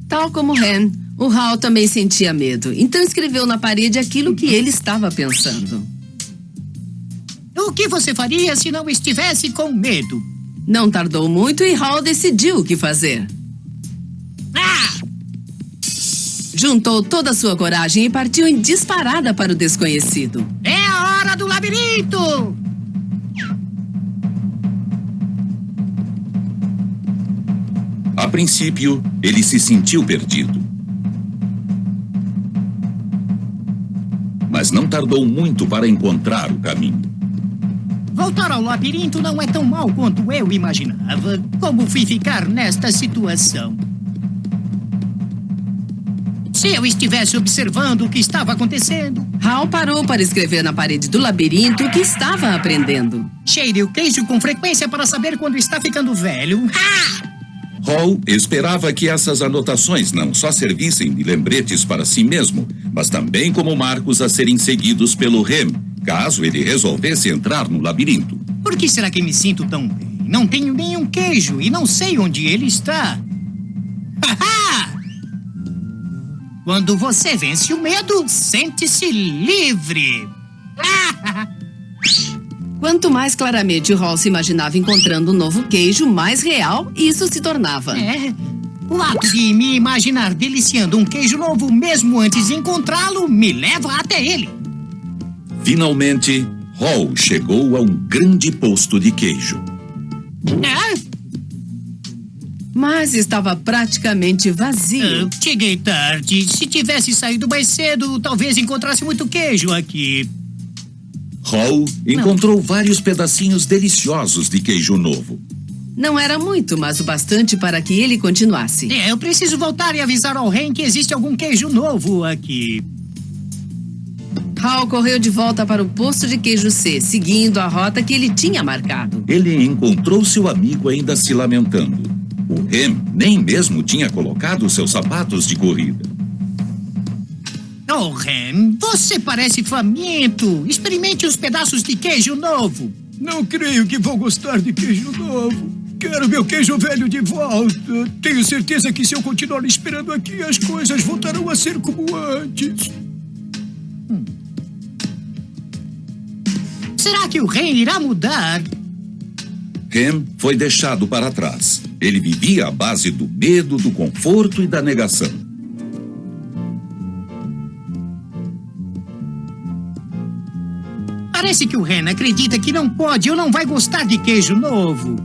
Tal como Hen, o Hal também sentia medo. Então escreveu na parede aquilo que ele estava pensando. O que você faria se não estivesse com medo? Não tardou muito e Hal decidiu o que fazer. Juntou toda a sua coragem e partiu em disparada para o desconhecido. É a hora do labirinto! A princípio, ele se sentiu perdido. Mas não tardou muito para encontrar o caminho. Voltar ao labirinto não é tão mal quanto eu imaginava. Como fui ficar nesta situação? Se eu estivesse observando o que estava acontecendo... Hal parou para escrever na parede do labirinto o que estava aprendendo. Cheire o queijo com frequência para saber quando está ficando velho. Ah! Hall esperava que essas anotações não só servissem de lembretes para si mesmo, mas também como marcos a serem seguidos pelo Rem, caso ele resolvesse entrar no labirinto. Por que será que me sinto tão bem? Não tenho nenhum queijo e não sei onde ele está. Haha! Quando você vence o medo, sente-se livre. Quanto mais claramente Hall se imaginava encontrando um novo queijo, mais real isso se tornava. O ato de me imaginar deliciando um queijo novo mesmo antes de encontrá-lo me leva até ele. Finalmente, Hall chegou a um grande posto de queijo. Mas estava praticamente vazio. Cheguei tarde. Se tivesse saído mais cedo, talvez encontrasse muito queijo aqui. Hall encontrou vários pedacinhos deliciosos de queijo novo. Não era muito, mas o bastante para que ele continuasse. Eu preciso voltar e avisar ao Ren que existe algum queijo novo aqui. Hal correu de volta para o posto de queijo C, seguindo a rota que ele tinha marcado. Ele encontrou seu amigo ainda se lamentando. O Rem nem mesmo tinha colocado seus sapatos de corrida. Oh, Ren, você parece faminto. Experimente os pedaços de queijo novo. Não creio que vou gostar de queijo novo. Quero meu queijo velho de volta. Tenho certeza que se eu continuar esperando aqui, as coisas voltarão a ser como antes. Será que o Ren irá mudar? Rem foi deixado para trás. Ele vivia à base do medo, do conforto e da negação. Parece que o Ren acredita que não pode ou não vai gostar de queijo novo.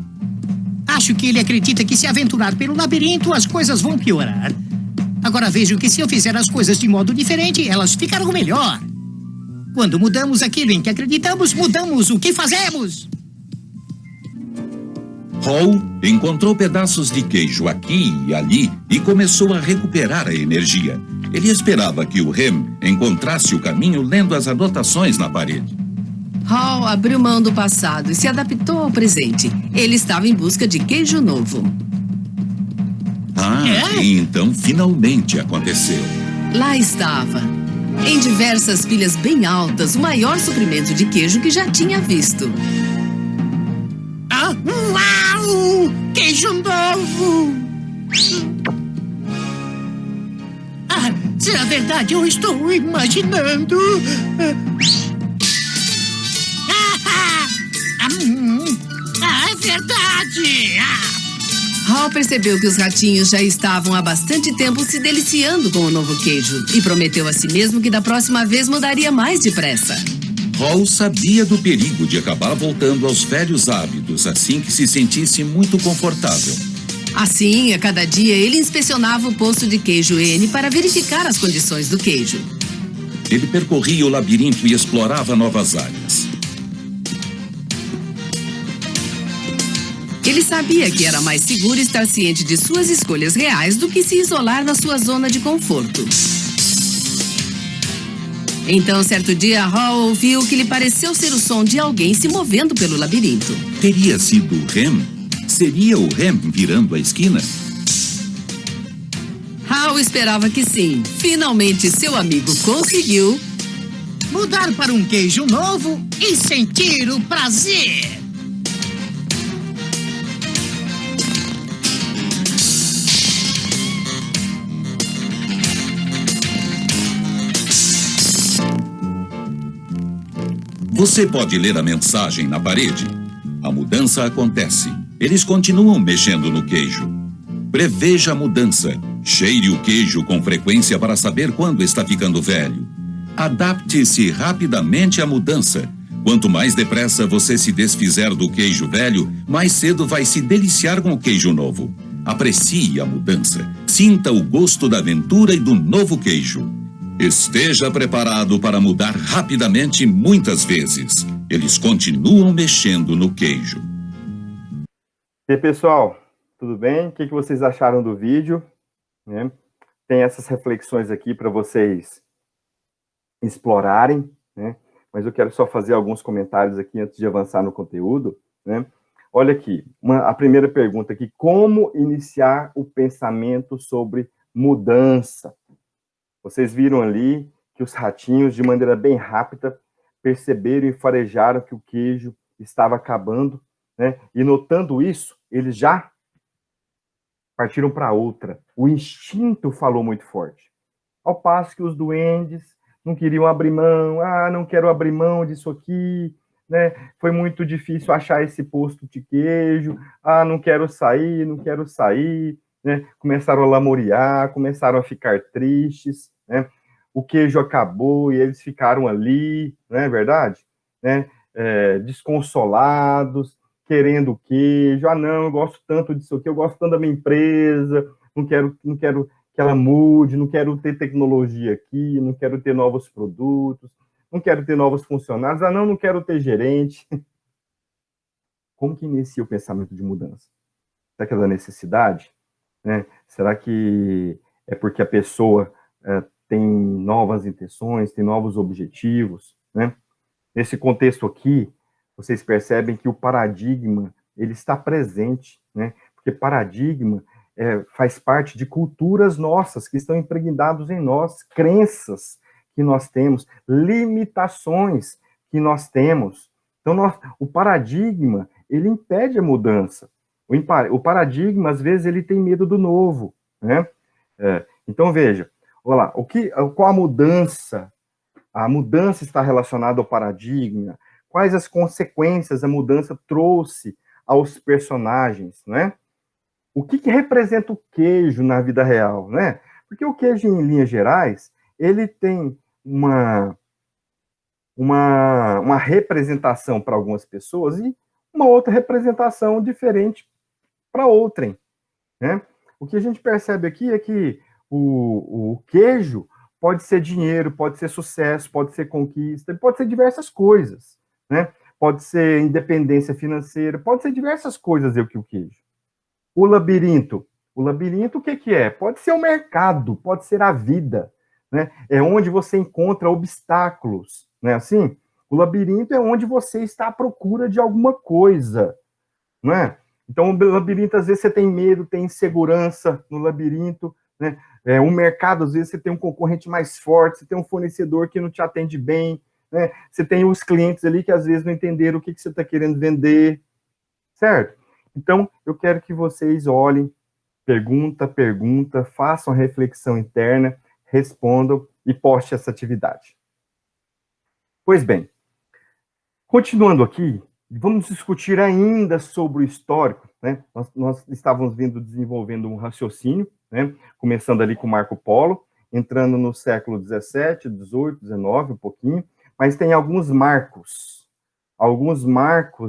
Acho que ele acredita que se aventurar pelo labirinto, as coisas vão piorar. Agora vejo que se eu fizer as coisas de modo diferente, elas ficarão melhor. Quando mudamos aquilo em que acreditamos, mudamos o que fazemos. Hall encontrou pedaços de queijo aqui e ali e começou a recuperar a energia. Ele esperava que o Rem encontrasse o caminho lendo as anotações na parede. Hall abriu mão do passado e se adaptou ao presente. Ele estava em busca de queijo novo. E então finalmente aconteceu. Lá estava, em diversas pilhas bem altas, o maior suprimento de queijo que já tinha visto. Uau! Queijo novo! Será verdade? Eu estou imaginando. É verdade! Hall percebeu que os ratinhos já estavam há bastante tempo se deliciando com o novo queijo e prometeu a si mesmo que da próxima vez mudaria mais depressa. Hall sabia do perigo de acabar voltando aos velhos hábitos assim que se sentisse muito confortável. Assim, a cada dia, ele inspecionava o posto de queijo N para verificar as condições do queijo. Ele percorria o labirinto e explorava novas áreas. Ele sabia que era mais seguro estar ciente de suas escolhas reais do que se isolar na sua zona de conforto. Então, certo dia, Hall ouviu o que lhe pareceu ser o som de alguém se movendo pelo labirinto. Teria sido o Rem? Seria o Rem virando a esquina? Hall esperava que sim. Finalmente, seu amigo conseguiu mudar para um queijo novo e sentir o prazer. Você pode ler a mensagem na parede. A mudança acontece. Eles continuam mexendo no queijo. Preveja a mudança. Cheire o queijo com frequência para saber quando está ficando velho. Adapte-se rapidamente à mudança. Quanto mais depressa você se desfizer do queijo velho, mais cedo vai se deliciar com o queijo novo. Aprecie a mudança. Sinta o gosto da aventura e do novo queijo. Esteja preparado para mudar rapidamente muitas vezes. Eles continuam mexendo no queijo. E aí, pessoal, tudo bem? O que vocês acharam do vídeo? Né? Tem essas reflexões aqui para vocês explorarem, né? Mas eu quero só fazer alguns comentários aqui antes de avançar no conteúdo, né? Olha aqui, a primeira pergunta aqui: como iniciar o pensamento sobre mudança? Vocês viram ali que os ratinhos, de maneira bem rápida, perceberam e farejaram que o queijo estava acabando, né? E notando isso, eles já partiram para outra. O instinto falou muito forte. Ao passo que os duendes não queriam abrir mão, não quero abrir mão disso aqui, né? Foi muito difícil achar esse posto de queijo, não quero sair, né? Começaram a lamorear, começaram a ficar tristes, né? O queijo acabou e eles ficaram ali, não é verdade? Né? Desconsolados, querendo queijo, não, eu gosto tanto disso aqui, eu gosto tanto da minha empresa, não quero que ela mude, não quero ter tecnologia aqui, não quero ter novos produtos, não quero ter novos funcionários, não quero ter gerente. Como que inicia o pensamento de mudança? Será que é da necessidade? Né? Será que é porque a pessoa tem novas intenções, tem novos objetivos? Né? Nesse contexto aqui, vocês percebem que o paradigma ele está presente, né? Porque paradigma faz parte de culturas nossas, que estão impregnados em nós, crenças que nós temos, limitações que nós temos. Então, o paradigma, ele impede a mudança. O paradigma, às vezes, ele tem medo do novo, né? Então, veja, olha lá, qual a mudança? A mudança está relacionada ao paradigma. Quais as consequências a mudança trouxe aos personagens, né? O que representa o queijo na vida real, né? Porque o queijo, em linhas gerais, ele tem uma representação para algumas pessoas e uma outra representação diferente para outrem, né? O que a gente percebe aqui é que o queijo pode ser dinheiro, pode ser sucesso, pode ser conquista, pode ser diversas coisas, né? Pode ser independência financeira, pode ser diversas coisas que o queijo. O labirinto, o que é? Pode ser o mercado, pode ser a vida, né? É onde você encontra obstáculos, né? Assim, o labirinto é onde você está à procura de alguma coisa, não é? Então, o labirinto, às vezes, você tem medo, tem insegurança no labirinto, né? O mercado, às vezes, você tem um concorrente mais forte, você tem um fornecedor que não te atende bem, né? Você tem os clientes ali que, às vezes, não entenderam o que você está querendo vender, certo? Então, eu quero que vocês olhem, pergunta, façam a reflexão interna, respondam e postem essa atividade. Pois bem, continuando aqui, vamos discutir ainda sobre o histórico, né? Nós estávamos desenvolvendo um raciocínio, né? Começando ali com Marco Polo, entrando no século XVII, XVIII, XIX, um pouquinho, mas tem alguns marcos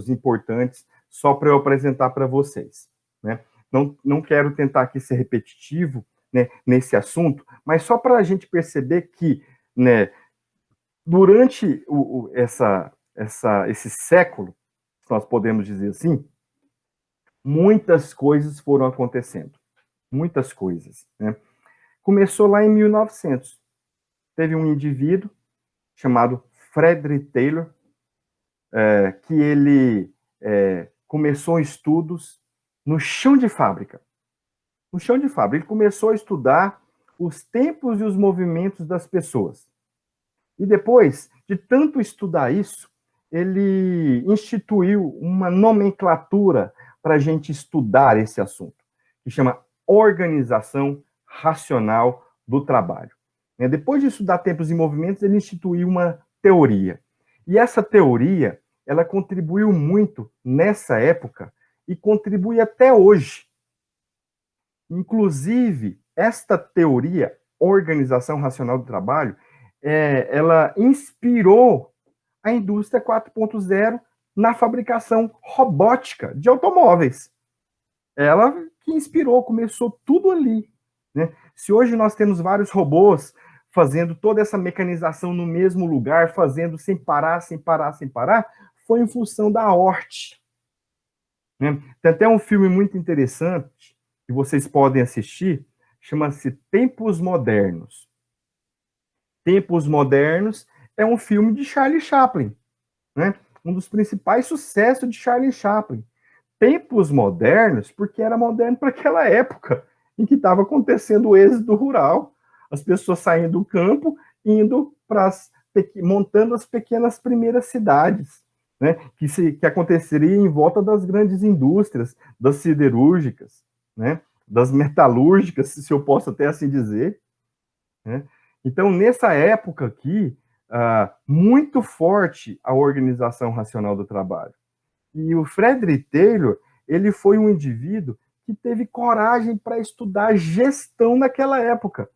importantes só para eu apresentar para vocês, né? Não quero tentar aqui ser repetitivo, né, nesse assunto, mas só para a gente perceber que, né, durante esse século, nós podemos dizer assim, muitas coisas foram acontecendo, muitas coisas, né? Começou lá em 1900, teve um indivíduo chamado Frederick Taylor, que ele começou estudos no chão de fábrica. No chão de fábrica, ele começou a estudar os tempos e os movimentos das pessoas. E depois de tanto estudar isso, ele instituiu uma nomenclatura para a gente estudar esse assunto, que chama organização racional do trabalho. Depois de estudar tempos e movimentos, ele instituiu uma teoria. E essa teoria, ela contribuiu muito nessa época e contribui até hoje. Inclusive, esta teoria, organização racional do trabalho, ela inspirou a indústria 4.0 na fabricação robótica de automóveis. Ela que inspirou, começou tudo ali, né? Se hoje nós temos vários robôs fazendo toda essa mecanização no mesmo lugar, fazendo sem parar, foi em função da Hort, né? Tem até um filme muito interessante que vocês podem assistir, chama-se Tempos Modernos. Tempos Modernos é um filme de Charlie Chaplin, né? Um dos principais sucessos de Charlie Chaplin. Tempos modernos, porque era moderno para aquela época em que estava acontecendo o êxodo rural, as pessoas saindo do campo, indo montando as pequenas primeiras cidades, né, que aconteceria em volta das grandes indústrias, das siderúrgicas, né, das metalúrgicas, se eu posso até assim dizer, né? Então, nessa época aqui, muito forte a organização racional do trabalho. E o Frederick Taylor, ele foi um indivíduo que teve coragem para estudar gestão naquela época.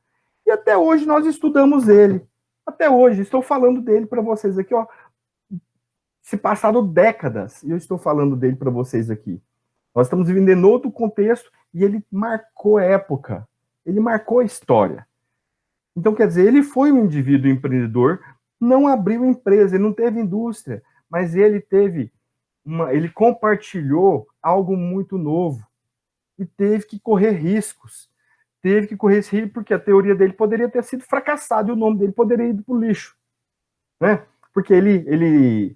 E até hoje nós estudamos ele. Até hoje, estou falando dele para vocês aqui, ó. Se passaram décadas, e eu estou falando dele para vocês aqui. Nós estamos vivendo em outro contexto, e ele marcou a época. Ele marcou a história. Então, quer dizer, ele foi um indivíduo empreendedor, não abriu empresa, ele não teve indústria, mas ele ele compartilhou algo muito novo e teve que correr riscos. Teve que correr esse risco porque a teoria dele poderia ter sido fracassada e o nome dele poderia ir para o lixo, né? Porque ele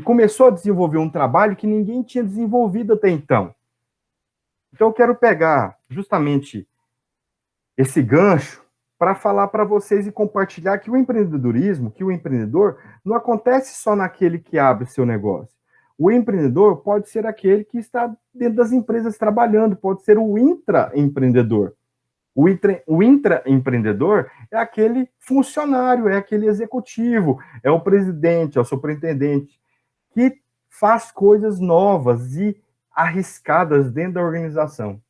começou a desenvolver um trabalho que ninguém tinha desenvolvido até então. Então eu quero pegar justamente esse gancho para falar para vocês e compartilhar que o empreendedorismo, que o empreendedor, não acontece só naquele que abre o seu negócio. O empreendedor pode ser aquele que está dentro das empresas trabalhando, pode ser o intraempreendedor. O intraempreendedor é aquele funcionário, é aquele executivo, é o presidente, é o superintendente, que faz coisas novas e arriscadas dentro da organização.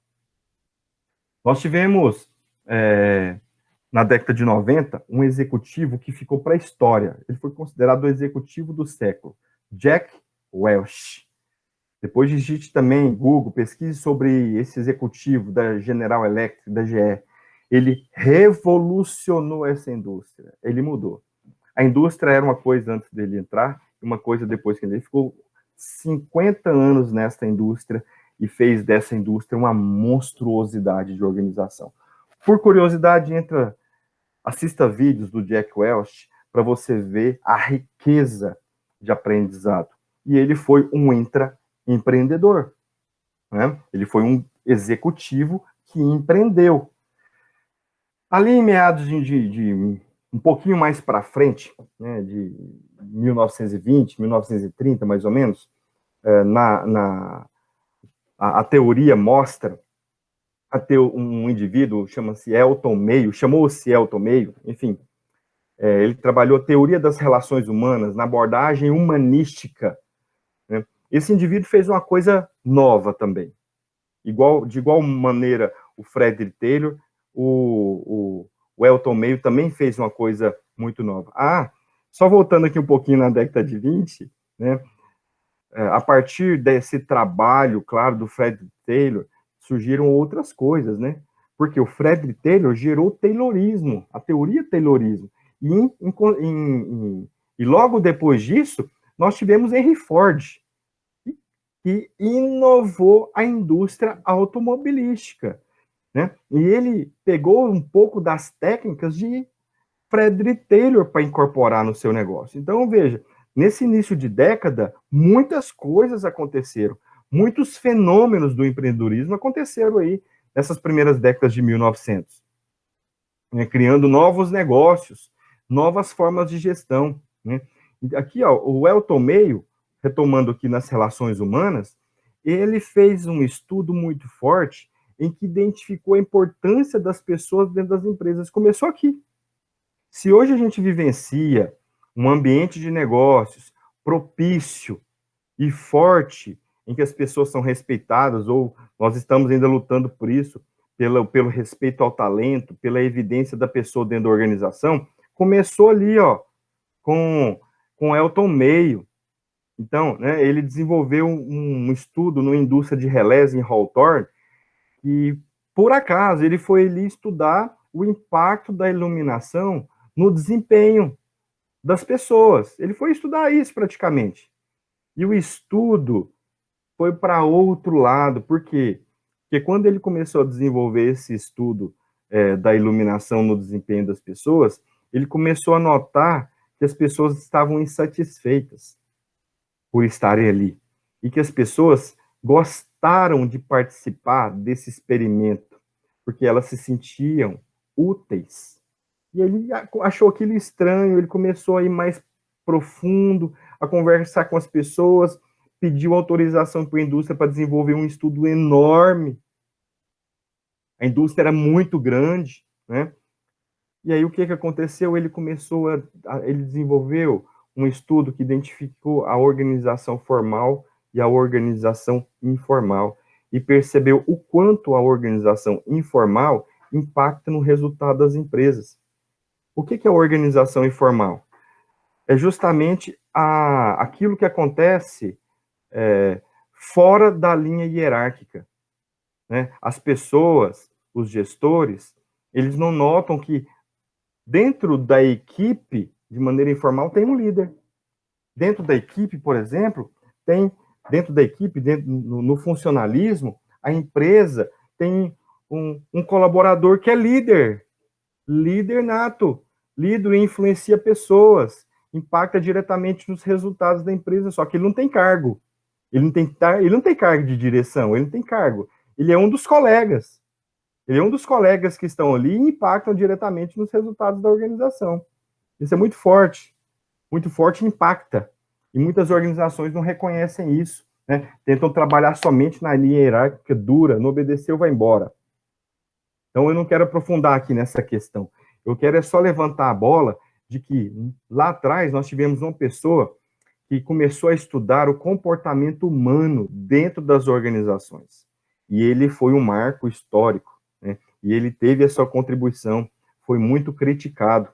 Nós tivemos, na década de 90, um executivo que ficou para a história. Ele foi considerado o executivo do século, Jack Welch. Depois digite também Google, pesquise sobre esse executivo da General Electric, da GE. Ele revolucionou essa indústria, ele mudou. A indústria era uma coisa antes dele entrar, uma coisa depois que ele ficou 50 anos nessa indústria e fez dessa indústria uma monstruosidade de organização. Por curiosidade, assista vídeos do Jack Welch para você ver a riqueza de aprendizado. E ele foi um intraempreendedor, né? Ele foi um executivo que empreendeu. Ali em meados de um pouquinho mais para frente, né, de 1920, 1930, mais ou menos, a teoria mostra um indivíduo, chamou-se Elton Mayo, enfim, ele trabalhou a teoria das relações humanas na abordagem humanística, né? Esse indivíduo fez uma coisa nova também. De igual maneira, o Frederick Taylor, o Elton Mayo também fez uma coisa muito nova. Só voltando aqui um pouquinho na década de 20, né, a partir desse trabalho, claro, do Frederick Taylor, surgiram outras coisas, né? Porque o Frederick Taylor gerou o Taylorismo, a teoria Taylorismo. E logo depois disso, nós tivemos Henry Ford, que inovou a indústria automobilística, né? E ele pegou um pouco das técnicas de Frederick Taylor para incorporar no seu negócio. Então, veja, nesse início de década, muitas coisas aconteceram, muitos fenômenos do empreendedorismo aconteceram aí nessas primeiras décadas de 1900, né? Criando novos negócios, novas formas de gestão, né? Aqui, ó, o Elton Mayo, retomando aqui nas relações humanas, ele fez um estudo muito forte em que identificou a importância das pessoas dentro das empresas. Começou aqui. Se hoje a gente vivencia um ambiente de negócios propício e forte, em que as pessoas são respeitadas, ou nós estamos ainda lutando por isso, pelo respeito ao talento, pela evidência da pessoa dentro da organização, começou ali, ó, com Elton Mayo. Então, né, ele desenvolveu um estudo na indústria de relés em Hawthorne, e, por acaso, ele foi ali estudar o impacto da iluminação no desempenho das pessoas. Ele foi estudar isso, praticamente. E o estudo foi para outro lado. Por quê? Porque quando ele começou a desenvolver esse estudo da iluminação no desempenho das pessoas, ele começou a notar que as pessoas estavam insatisfeitas por estarem ali, e que as pessoas gostaram de participar desse experimento, porque elas se sentiam úteis. E ele achou aquilo estranho, ele começou a ir mais profundo, a conversar com as pessoas, pediu autorização para a indústria para desenvolver um estudo enorme. A indústria era muito grande, né? E aí o que aconteceu? Ele ele desenvolveu um estudo que identificou a organização formal e a organização informal, e percebeu o quanto a organização informal impacta no resultado das empresas. O que é a organização informal? É justamente aquilo que acontece fora da linha hierárquica, né? As pessoas, os gestores, eles não notam que dentro da equipe, de maneira informal, tem um líder. Dentro da equipe, por exemplo, no funcionalismo, a empresa tem um colaborador que é líder nato, líder e influencia pessoas, impacta diretamente nos resultados da empresa, só que ele não tem cargo. Ele não tem cargo de direção, ele não tem cargo. Ele é um dos colegas. Ele é um dos colegas que estão ali e impactam diretamente nos resultados da organização. Isso é muito forte e impacta. E muitas organizações não reconhecem isso, né? Tentam trabalhar somente na linha hierárquica dura, não obedeceu, vai embora. Então, eu não quero aprofundar aqui nessa questão. Eu quero só levantar a bola de que lá atrás nós tivemos uma pessoa que começou a estudar o comportamento humano dentro das organizações. E ele foi um marco histórico, né? E ele teve a sua contribuição, foi muito criticado.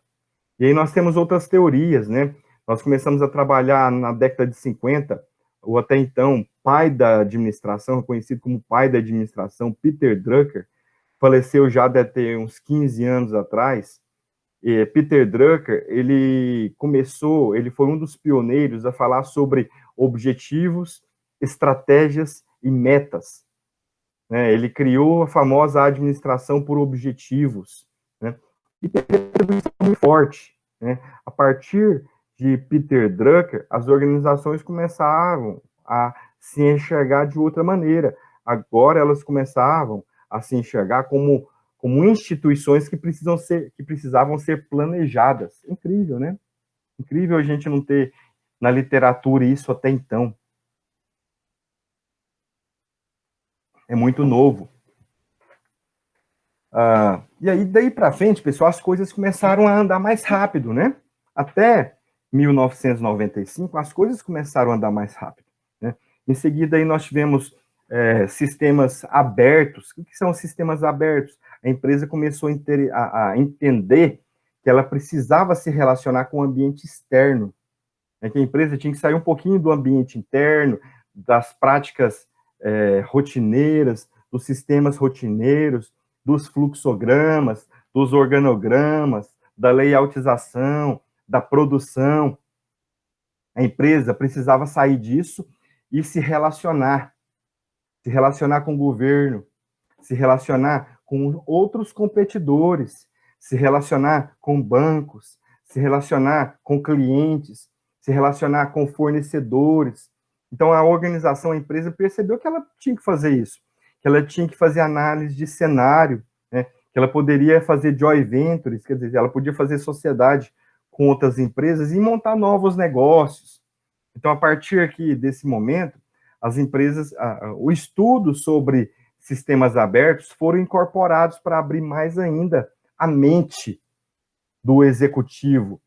E aí nós temos outras teorias, né? Nós começamos a trabalhar na década de 50, ou até então, pai da administração, conhecido como pai da administração, Peter Drucker, faleceu já deve ter uns 15 anos atrás. E Peter Drucker, ele foi um dos pioneiros a falar sobre objetivos, estratégias e metas, né? Ele criou a famosa administração por objetivos, né? E teve uma contribuição muito forte, né? A partir de Peter Drucker, as organizações começaram a se enxergar de outra maneira. Agora elas começavam a se enxergar como instituições que precisavam ser planejadas. Incrível, né? Incrível a gente não ter na literatura isso até então. É muito novo. E aí, daí para frente, pessoal, as coisas começaram a andar mais rápido, né? Até 1995, as coisas começaram a andar mais rápido, né? Em seguida, aí nós tivemos sistemas abertos. O que são sistemas abertos? A empresa começou a entender que ela precisava se relacionar com o ambiente externo, né? Que a empresa tinha que sair um pouquinho do ambiente interno, das práticas rotineiras, dos sistemas rotineiros, dos fluxogramas, dos organogramas, da layoutização, da produção. A empresa precisava sair disso e se relacionar com o governo, se relacionar com outros competidores, se relacionar com bancos, se relacionar com clientes, se relacionar com fornecedores. Então, a organização, a empresa, percebeu que ela tinha que fazer isso, que ela tinha que fazer análise de cenário, né? Que ela poderia fazer joint ventures, quer dizer, ela podia fazer sociedade com outras empresas e montar novos negócios. Então, a partir aqui desse momento, as empresas, o estudo sobre sistemas abertos foram incorporados para abrir mais ainda a mente do executivo,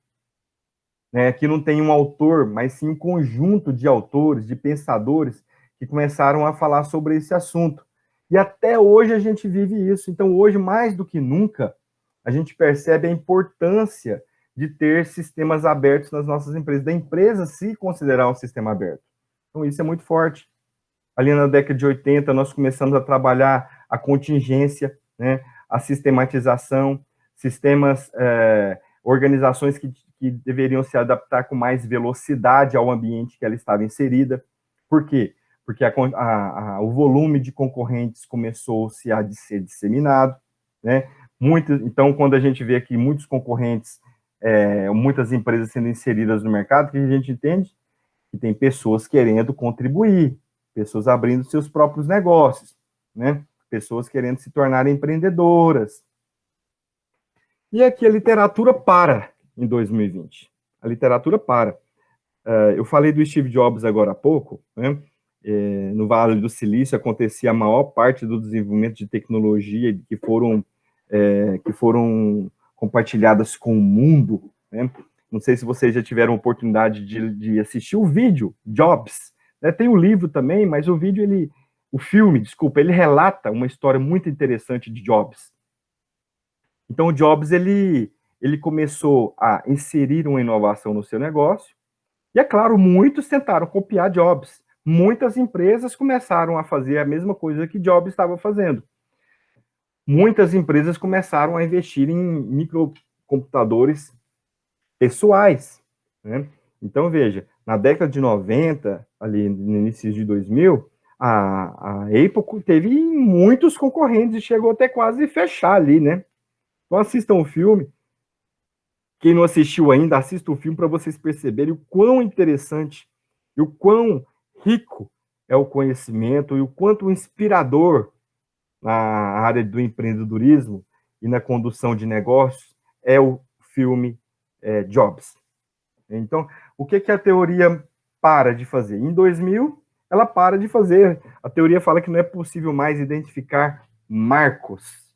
né? Que não tem um autor, mas sim um conjunto de autores, de pensadores, que começaram a falar sobre esse assunto. E até hoje a gente vive isso. Então, hoje, mais do que nunca, a gente percebe a importância de ter sistemas abertos nas nossas empresas, da empresa se considerar um sistema aberto. Então, isso é muito forte. Ali na década de 80, nós começamos a trabalhar a contingência, né, a sistematização, sistemas, organizações que deveriam se adaptar com mais velocidade ao ambiente que ela estava inserida. Por quê? Porque o volume de concorrentes começou-se a ser disseminado, né? Então, quando a gente vê aqui muitos concorrentes, muitas empresas sendo inseridas no mercado, que a gente entende que tem pessoas querendo contribuir, pessoas abrindo seus próprios negócios, né? Pessoas querendo se tornar empreendedoras. E aqui a literatura para em 2020. A literatura para. Eu falei do Steve Jobs agora há pouco, né? No Vale do Silício acontecia a maior parte do desenvolvimento de tecnologia que foram compartilhadas com o mundo, né? Não sei se vocês já tiveram oportunidade de assistir o vídeo Jobs, né? Tem o livro também, mas o filme, ele relata uma história muito interessante de Jobs. Então, o Jobs, ele começou a inserir uma inovação no seu negócio, e, é claro, muitos tentaram copiar Jobs. Muitas empresas começaram a fazer a mesma coisa que Jobs estava fazendo. Muitas empresas começaram a investir em microcomputadores pessoais, né? Então, veja, na década de 90, ali no início de 2000, a Apple teve muitos concorrentes e chegou até quase fechar ali, né? Então, assistam o filme. Quem não assistiu ainda, assista o filme para vocês perceberem o quão interessante e o quão rico é o conhecimento e o quanto inspirador na área do empreendedorismo e na condução de negócios é o filme Jobs. Então, o que a teoria para de fazer? Em 2000, ela para de fazer. A teoria fala que não é possível mais identificar marcos.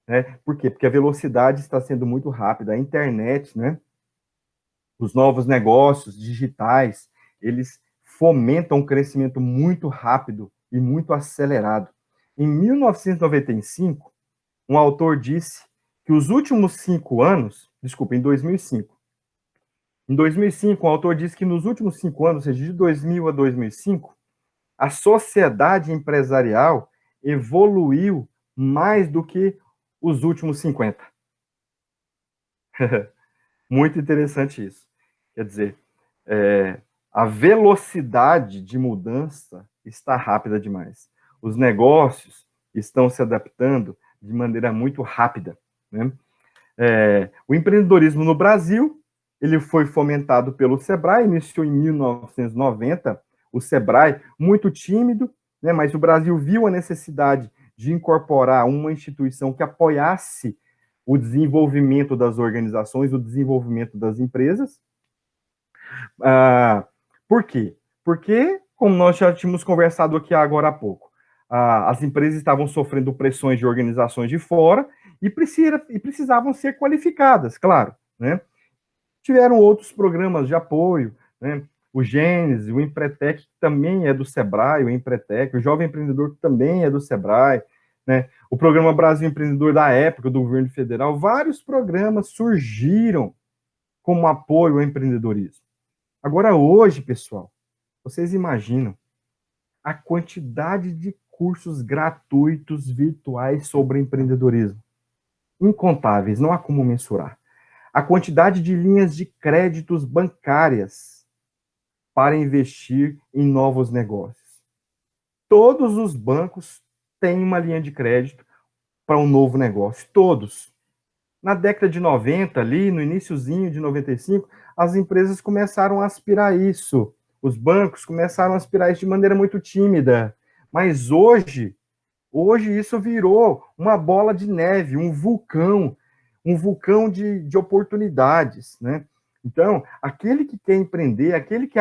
Né? Por quê? Porque a velocidade está sendo muito rápida. A internet, né? Os novos negócios digitais, eles fomentam um crescimento muito rápido e muito acelerado. Em 1995, um autor disse que os últimos 5 anos, em 2005. Em 2005, um autor disse que nos últimos 5 anos, ou seja, de 2000 a 2005, a sociedade empresarial evoluiu mais do que os últimos 50. Muito interessante isso. Quer dizer, a velocidade de mudança está rápida demais. Os negócios estão se adaptando de maneira muito rápida, né? O empreendedorismo no Brasil, ele foi fomentado pelo Sebrae, iniciou em 1990, o Sebrae, muito tímido, né, mas o Brasil viu a necessidade de incorporar uma instituição que apoiasse o desenvolvimento das organizações, o desenvolvimento das empresas. Por quê? Porque, como nós já tínhamos conversado aqui agora há pouco, as empresas estavam sofrendo pressões de organizações de fora e precisavam ser qualificadas, claro, né? Tiveram outros programas de apoio, né? O Gênesis, o Empretec, que também é do Sebrae, o Empretec, o Jovem Empreendedor, que também é do Sebrae, né? O Programa Brasil Empreendedor da época, do governo federal, vários programas surgiram como apoio ao empreendedorismo. Agora, hoje, pessoal, vocês imaginam a quantidade de cursos gratuitos virtuais sobre empreendedorismo? Incontáveis, não há como mensurar. A quantidade de linhas de créditos bancárias para investir em novos negócios. Todos os bancos têm uma linha de crédito para um novo negócio, todos. Na década de 90, ali, no iniciozinho de 95, as empresas começaram a aspirar isso. Os bancos começaram a aspirar isso de maneira muito tímida. Mas hoje isso virou uma bola de neve, um vulcão de oportunidades, né? Então, aquele que quer empreender, aquele que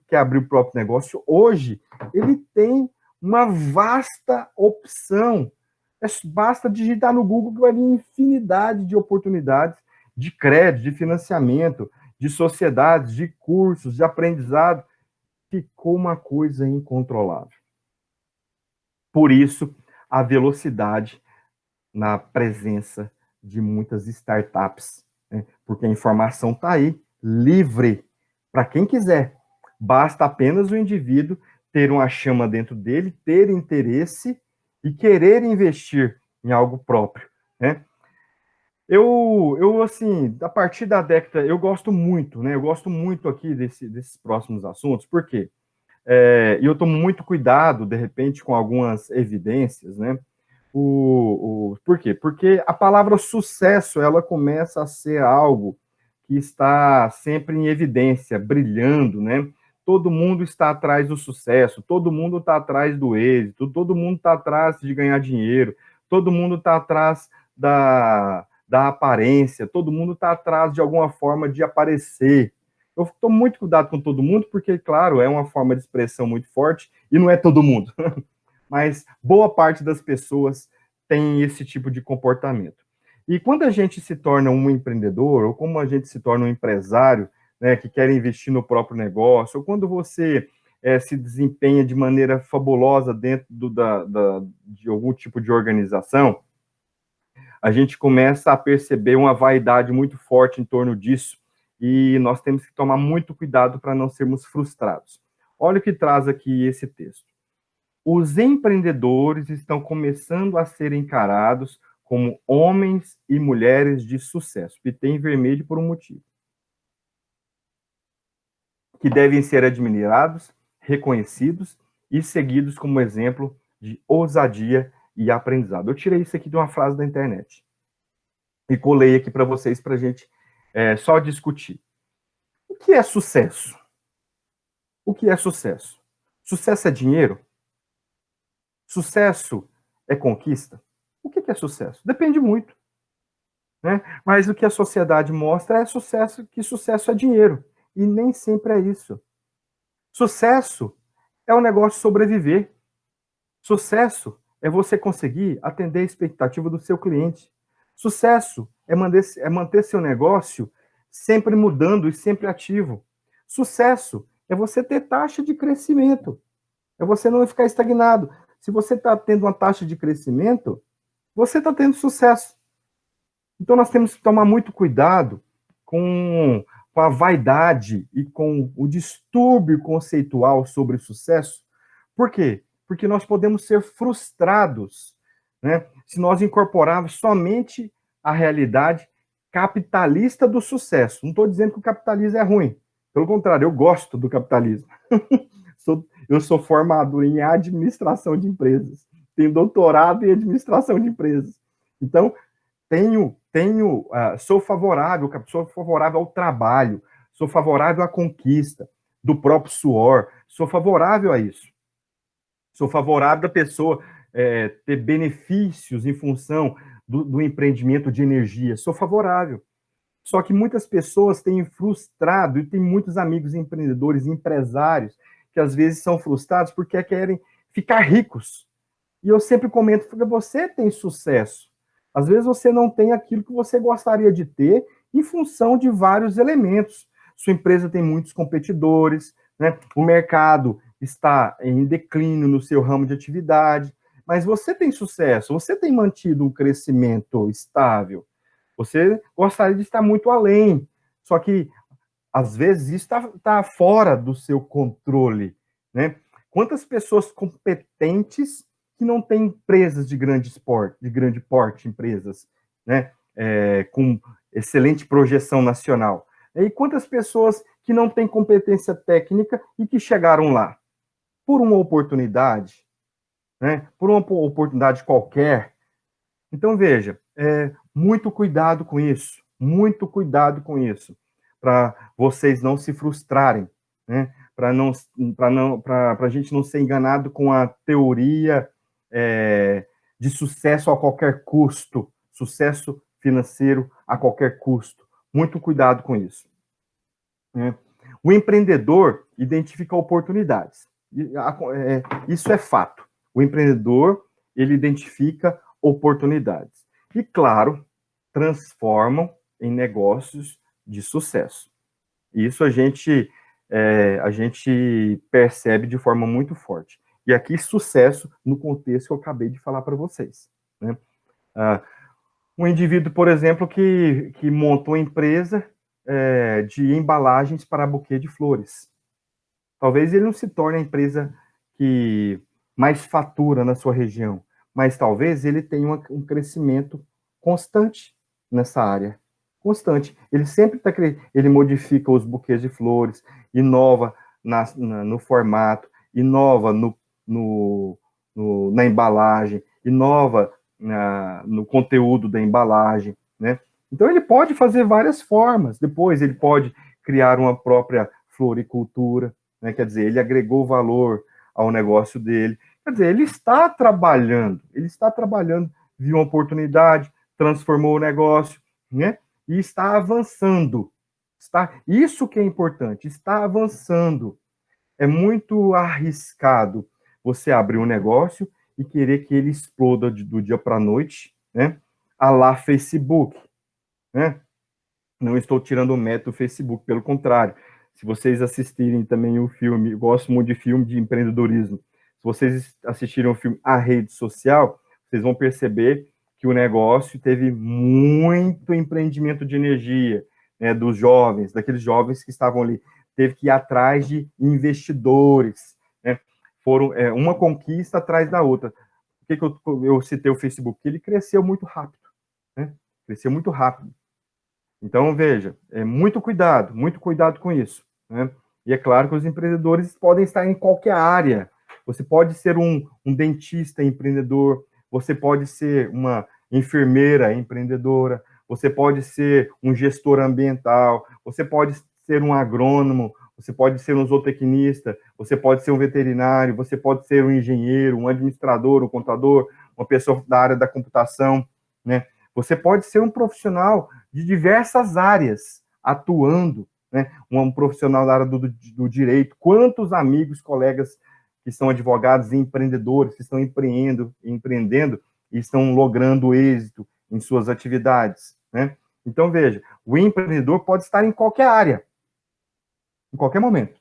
quer abrir o próprio negócio, hoje, ele tem uma vasta opção. Basta digitar no Google que vai vir infinidade de oportunidades de crédito, de financiamento, de sociedades, de cursos, de aprendizado. Ficou uma coisa incontrolável. Por isso, a velocidade na presença de muitas startups, né? Porque a informação está aí, livre, para quem quiser. Basta apenas o indivíduo ter uma chama dentro dele, ter interesse e querer investir em algo próprio, né? Assim, a partir da década, eu gosto muito, né? Eu gosto muito aqui desses próximos assuntos, por quê? E eu tomo muito cuidado, de repente, com algumas evidências, né? Por quê? Porque a palavra sucesso, ela começa a ser algo que está sempre em evidência, brilhando, né? Todo mundo está atrás do sucesso, todo mundo está atrás do êxito, todo mundo está atrás de ganhar dinheiro, todo mundo está atrás da aparência, todo mundo está atrás de alguma forma de aparecer. Eu tomo muito cuidado com todo mundo, porque, claro, é uma forma de expressão muito forte, e não é todo mundo. Mas boa parte das pessoas tem esse tipo de comportamento. E quando a gente se torna um empreendedor, ou como a gente se torna um empresário, né, que quer investir no próprio negócio, ou quando você se desempenha de maneira fabulosa dentro de algum tipo de organização, a gente começa a perceber uma vaidade muito forte em torno disso, e nós temos que tomar muito cuidado para não sermos frustrados. Olha o que traz aqui esse texto. Os empreendedores estão começando a ser encarados como homens e mulheres de sucesso, e tem vermelho por um motivo. Que devem ser admirados, reconhecidos e seguidos como exemplo de ousadia e aprendizado. Eu tirei isso aqui de uma frase da internet e colei aqui para vocês, para a gente só discutir. O que é sucesso? O que é sucesso? Sucesso é dinheiro? Sucesso é conquista? O que é sucesso? Depende muito, né? Mas o que a sociedade mostra é que sucesso é dinheiro. E nem sempre é isso. Sucesso é o negócio sobreviver. Sucesso é você conseguir atender a expectativa do seu cliente. Sucesso é manter seu negócio sempre mudando e sempre ativo. Sucesso é você ter taxa de crescimento. É você não ficar estagnado. Se você está tendo uma taxa de crescimento, você está tendo sucesso. Então, nós temos que tomar muito cuidado com a vaidade e com o distúrbio conceitual sobre sucesso. Por quê? Porque nós podemos ser frustrados, né, se nós incorporarmos somente a realidade capitalista do sucesso. Não estou dizendo que o capitalismo é ruim. Pelo contrário, eu gosto do capitalismo. Eu sou formado em administração de empresas. Tenho doutorado em administração de empresas. Então, sou favorável ao trabalho, sou favorável à conquista do próprio suor, sou favorável a isso. Sou favorável da pessoa ter benefícios em função do empreendimento de energia, sou favorável. Só que muitas pessoas têm frustrado, e tem muitos amigos empreendedores, empresários, que às vezes são frustrados porque querem ficar ricos. E eu sempre comento, porque você tem sucesso. Às vezes você não tem aquilo que você gostaria de ter em função de vários elementos. Sua empresa tem muitos competidores, né? O mercado está em declínio no seu ramo de atividade, mas você tem sucesso, você tem mantido um crescimento estável. Você gostaria de estar muito além, só que às vezes isso está fora do seu controle, né? Quantas pessoas competentes que não têm empresas de grande porte, empresas, né? Com excelente projeção nacional. E quantas pessoas que não têm competência técnica e que chegaram lá por uma oportunidade, né? Por uma oportunidade qualquer. Então, veja, muito cuidado com isso, para vocês não se frustrarem, né? Para a gente não ser enganado com a teoria de sucesso a qualquer custo, sucesso financeiro a qualquer custo. Muito cuidado com isso, né? O empreendedor identifica oportunidades. Isso é fato. O empreendedor, ele identifica oportunidades. E, claro, transformam em negócios de sucesso. Isso a gente percebe de forma muito forte. E aqui, sucesso no contexto que eu acabei de falar para vocês, né? Um indivíduo, por exemplo, que montou uma empresa de embalagens para buquê de flores. Talvez ele não se torne a empresa que mais fatura na sua região, mas talvez ele tenha um crescimento constante nessa área. Constante. Ele sempre está ele modifica os buquês de flores, inova no formato, inova na embalagem, inova no conteúdo da embalagem, né? Então ele pode fazer várias formas. Depois ele pode criar uma própria floricultura, né? Quer dizer, ele agregou valor ao negócio dele. Quer dizer, ele está trabalhando, viu uma oportunidade, transformou o negócio, né? E está avançando. Isso que é importante, está avançando. É muito arriscado você abrir um negócio e querer que ele exploda do dia para a noite, né? A lá Facebook, né? Não estou tirando o mérito do Facebook, pelo contrário. Se vocês assistirem também o filme, eu gosto muito de filme de empreendedorismo, se vocês assistirem o filme A Rede Social, vocês vão perceber que o negócio teve muito empreendimento de energia, né, dos jovens, daqueles jovens que estavam ali. Teve que ir atrás de investidores, né? Foram uma conquista atrás da outra. Por que eu citei o Facebook? Porque ele cresceu muito rápido, né? Cresceu muito rápido. Então, veja, muito cuidado com isso, né? E é claro que os empreendedores podem estar em qualquer área. Você pode ser um dentista empreendedor, você pode ser uma enfermeira empreendedora, você pode ser um gestor ambiental, você pode ser um agrônomo, você pode ser um zootecnista, você pode ser um veterinário, você pode ser um engenheiro, um administrador, um contador, uma pessoa da área da computação, né? Você pode ser um profissional de diversas áreas atuando, né? Um profissional da área do direito. Quantos amigos, colegas que são advogados e empreendedores, que estão empreendendo e estão logrando êxito em suas atividades, né? Então, veja, o empreendedor pode estar em qualquer área, em qualquer momento.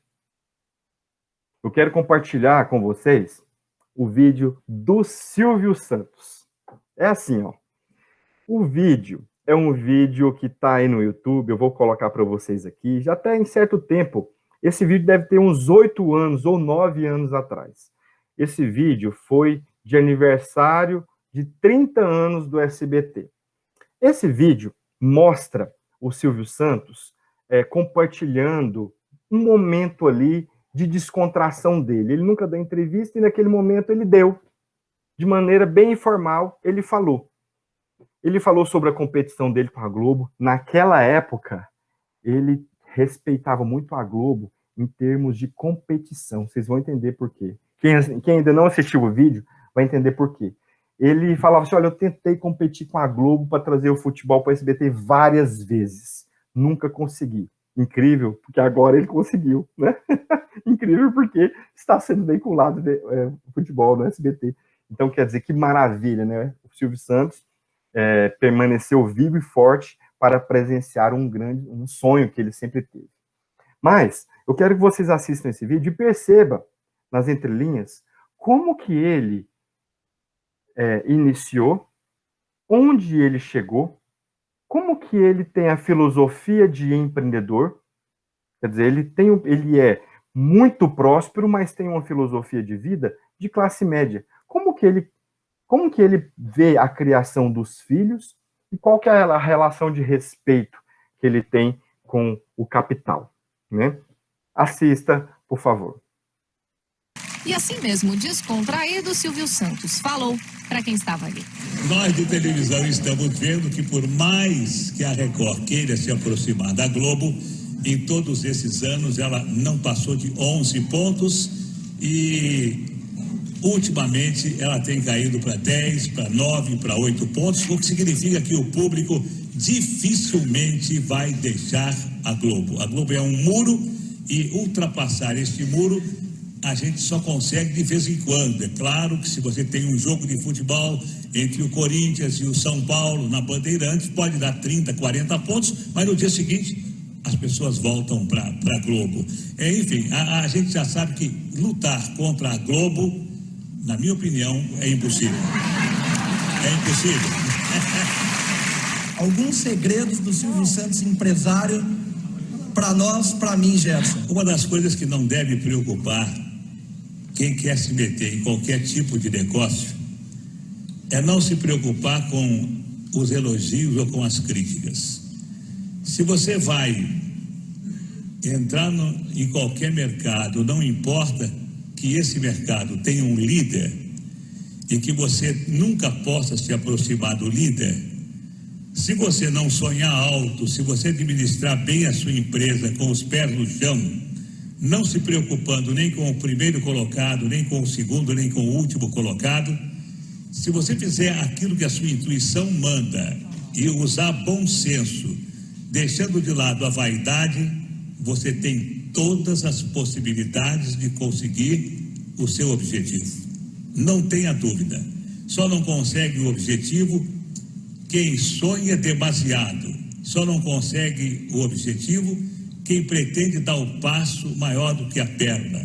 Eu quero compartilhar com vocês o vídeo do Silvio Santos. É assim, ó. O vídeo é um vídeo que está aí no YouTube, eu vou colocar para vocês aqui, já tem certo tempo. Esse vídeo deve ter uns 8 anos ou 9 anos atrás. Esse vídeo foi de aniversário de 30 anos do SBT. Esse vídeo mostra o Silvio Santos compartilhando um momento ali de descontração dele. Ele nunca dá entrevista e naquele momento ele deu. De maneira bem informal, ele falou. Ele falou sobre a competição dele com a Globo. Naquela época, ele respeitava muito a Globo em termos de competição. Vocês vão entender por quê. Quem ainda não assistiu o vídeo vai entender por quê. Ele falava assim, olha, eu tentei competir com a Globo para trazer o futebol para o SBT várias vezes. Nunca consegui. Incrível, porque agora ele conseguiu, né? Incrível porque está sendo veiculado o futebol no SBT. Então, quer dizer, que maravilha, né? O Silvio Santos permaneceu vivo e forte para presenciar um sonho que ele sempre teve. Mas, eu quero que vocês assistam esse vídeo e percebam, nas entrelinhas, como que ele iniciou, onde ele chegou, como que ele tem a filosofia de empreendedor, quer dizer, ele é muito próspero, mas tem uma filosofia de vida de classe média. Como que ele vê a criação dos filhos e qual que é a relação de respeito que ele tem com o capital, né? Assista, por favor. E assim mesmo, descontraído, Silvio Santos falou para quem estava ali. Nós de televisão estamos vendo que por mais que a Record queira se aproximar da Globo, em todos esses anos ela não passou de 11 pontos e ultimamente ela tem caído para 10, para 9, para 8 pontos, o que significa que o público dificilmente vai deixar a Globo. A Globo é um muro e ultrapassar este muro a gente só consegue de vez em quando. É claro que se você tem um jogo de futebol entre o Corinthians e o São Paulo na Bandeirantes, pode dar 30, 40 pontos, mas no dia seguinte as pessoas voltam para a Globo. Enfim, a gente já sabe que lutar contra a Globo, na minha opinião, é impossível. É impossível. alguns segredos do Silvio Santos empresário para nós, para mim, Gerson. Uma das coisas que não deve preocupar quem quer se meter em qualquer tipo de negócio é não se preocupar com os elogios ou com as críticas. Se você vai entrar em qualquer mercado, não importa que esse mercado tenha um líder e que você nunca possa se aproximar do líder, se você não sonhar alto, se você administrar bem a sua empresa com os pés no chão, não se preocupando nem com o primeiro colocado, nem com o segundo, nem com o último colocado, se você fizer aquilo que a sua intuição manda e usar bom senso, deixando de lado a vaidade, você tem todas as possibilidades de conseguir o seu objetivo. Não tenha dúvida. Só não consegue o objetivo quem sonha demasiado. Só não consegue o objetivo quem pretende dar o passo maior do que a perna.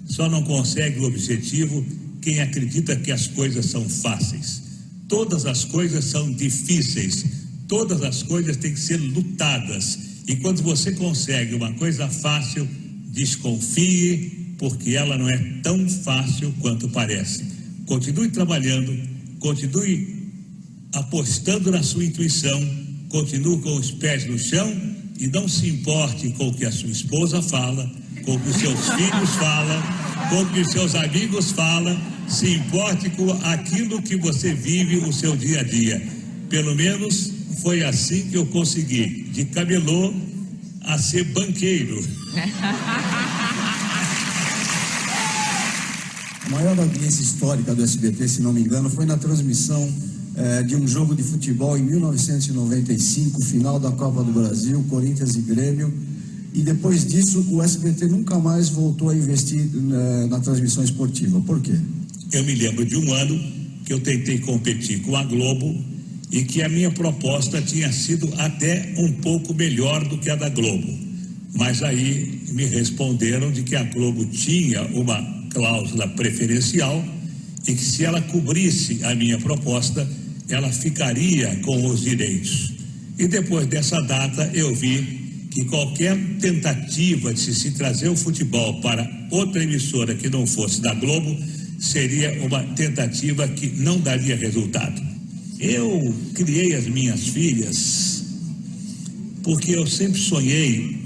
Só não consegue o objetivo quem acredita que as coisas são fáceis. Todas as coisas são difíceis. Todas as coisas têm que ser lutadas. E quando você consegue uma coisa fácil, desconfie, porque ela não é tão fácil quanto parece. Continue trabalhando, continue apostando na sua intuição, continue com os pés no chão e não se importe com o que a sua esposa fala, com o que os seus filhos falam, com o que os seus amigos falam, se importe com aquilo que você vive o seu dia a dia. Pelo menos foi assim que eu consegui, de camelô a ser banqueiro. A maior audiência histórica do SBT, se não me engano, foi na transmissão de um jogo de futebol em 1995, final da Copa do Brasil, Corinthians e Grêmio, e depois disso o SBT nunca mais voltou a investir na transmissão esportiva. Por quê? Eu me lembro de um ano que eu tentei competir com a Globo e que a minha proposta tinha sido até um pouco melhor do que a da Globo. Mas aí me responderam de que a Globo tinha uma cláusula preferencial e que se ela cobrisse a minha proposta, ela ficaria com os direitos. E depois dessa data eu vi que qualquer tentativa de se trazer o futebol para outra emissora que não fosse da Globo seria uma tentativa que não daria resultado. Eu criei as minhas filhas porque eu sempre sonhei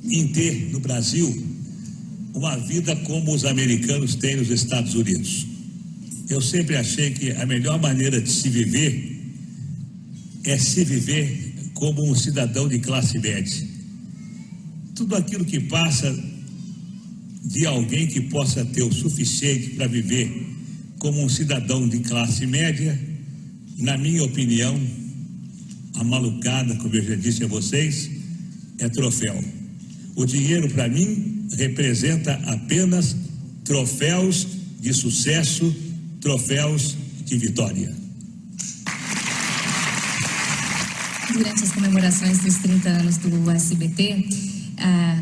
em ter no Brasil uma vida como os americanos têm nos Estados Unidos. Eu sempre achei que a melhor maneira de se viver é se viver como um cidadão de classe média. Tudo aquilo que passa de alguém que possa ter o suficiente para viver como um cidadão de classe média, na minha opinião, a malucada, como eu já disse a vocês, é troféu. O dinheiro, para mim, representa apenas troféus de sucesso, troféus de vitória. Durante as comemorações dos 30 anos do SBT,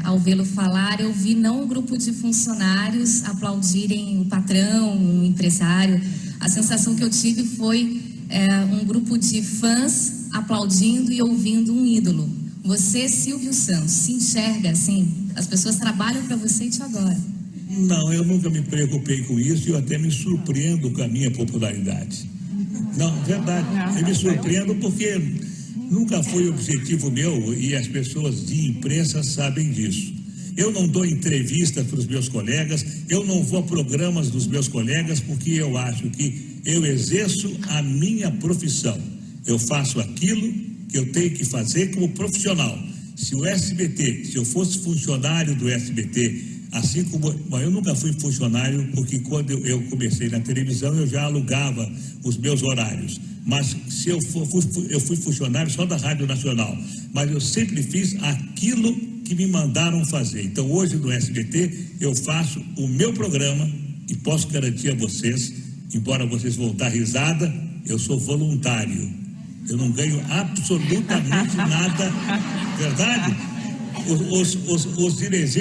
ao vê-lo falar, eu vi não um grupo de funcionários aplaudirem o patrão, o empresário. A sensação que eu tive foi um grupo de fãs aplaudindo e ouvindo um ídolo. Você, Silvio Santos, se enxerga assim? As pessoas trabalham para você e te adoram. Não, eu nunca me preocupei com isso e eu até me surpreendo com a minha popularidade. Não, verdade, eu me surpreendo porque nunca foi objetivo meu e as pessoas de imprensa sabem disso. Eu não dou entrevista para os meus colegas, eu não vou a programas dos meus colegas porque eu acho que eu exerço a minha profissão. Eu faço aquilo que eu tenho que fazer como profissional. Se o SBT, se eu fosse funcionário do SBT, assim como eu nunca fui funcionário, porque quando eu comecei na televisão eu já alugava os meus horários. Mas se eu fui funcionário só da Rádio Nacional, mas eu sempre fiz aquilo que me mandaram fazer. Então hoje no SBT eu faço o meu programa e posso garantir a vocês, embora vocês vão dar risada, eu sou voluntário. Eu não ganho absolutamente nada, verdade?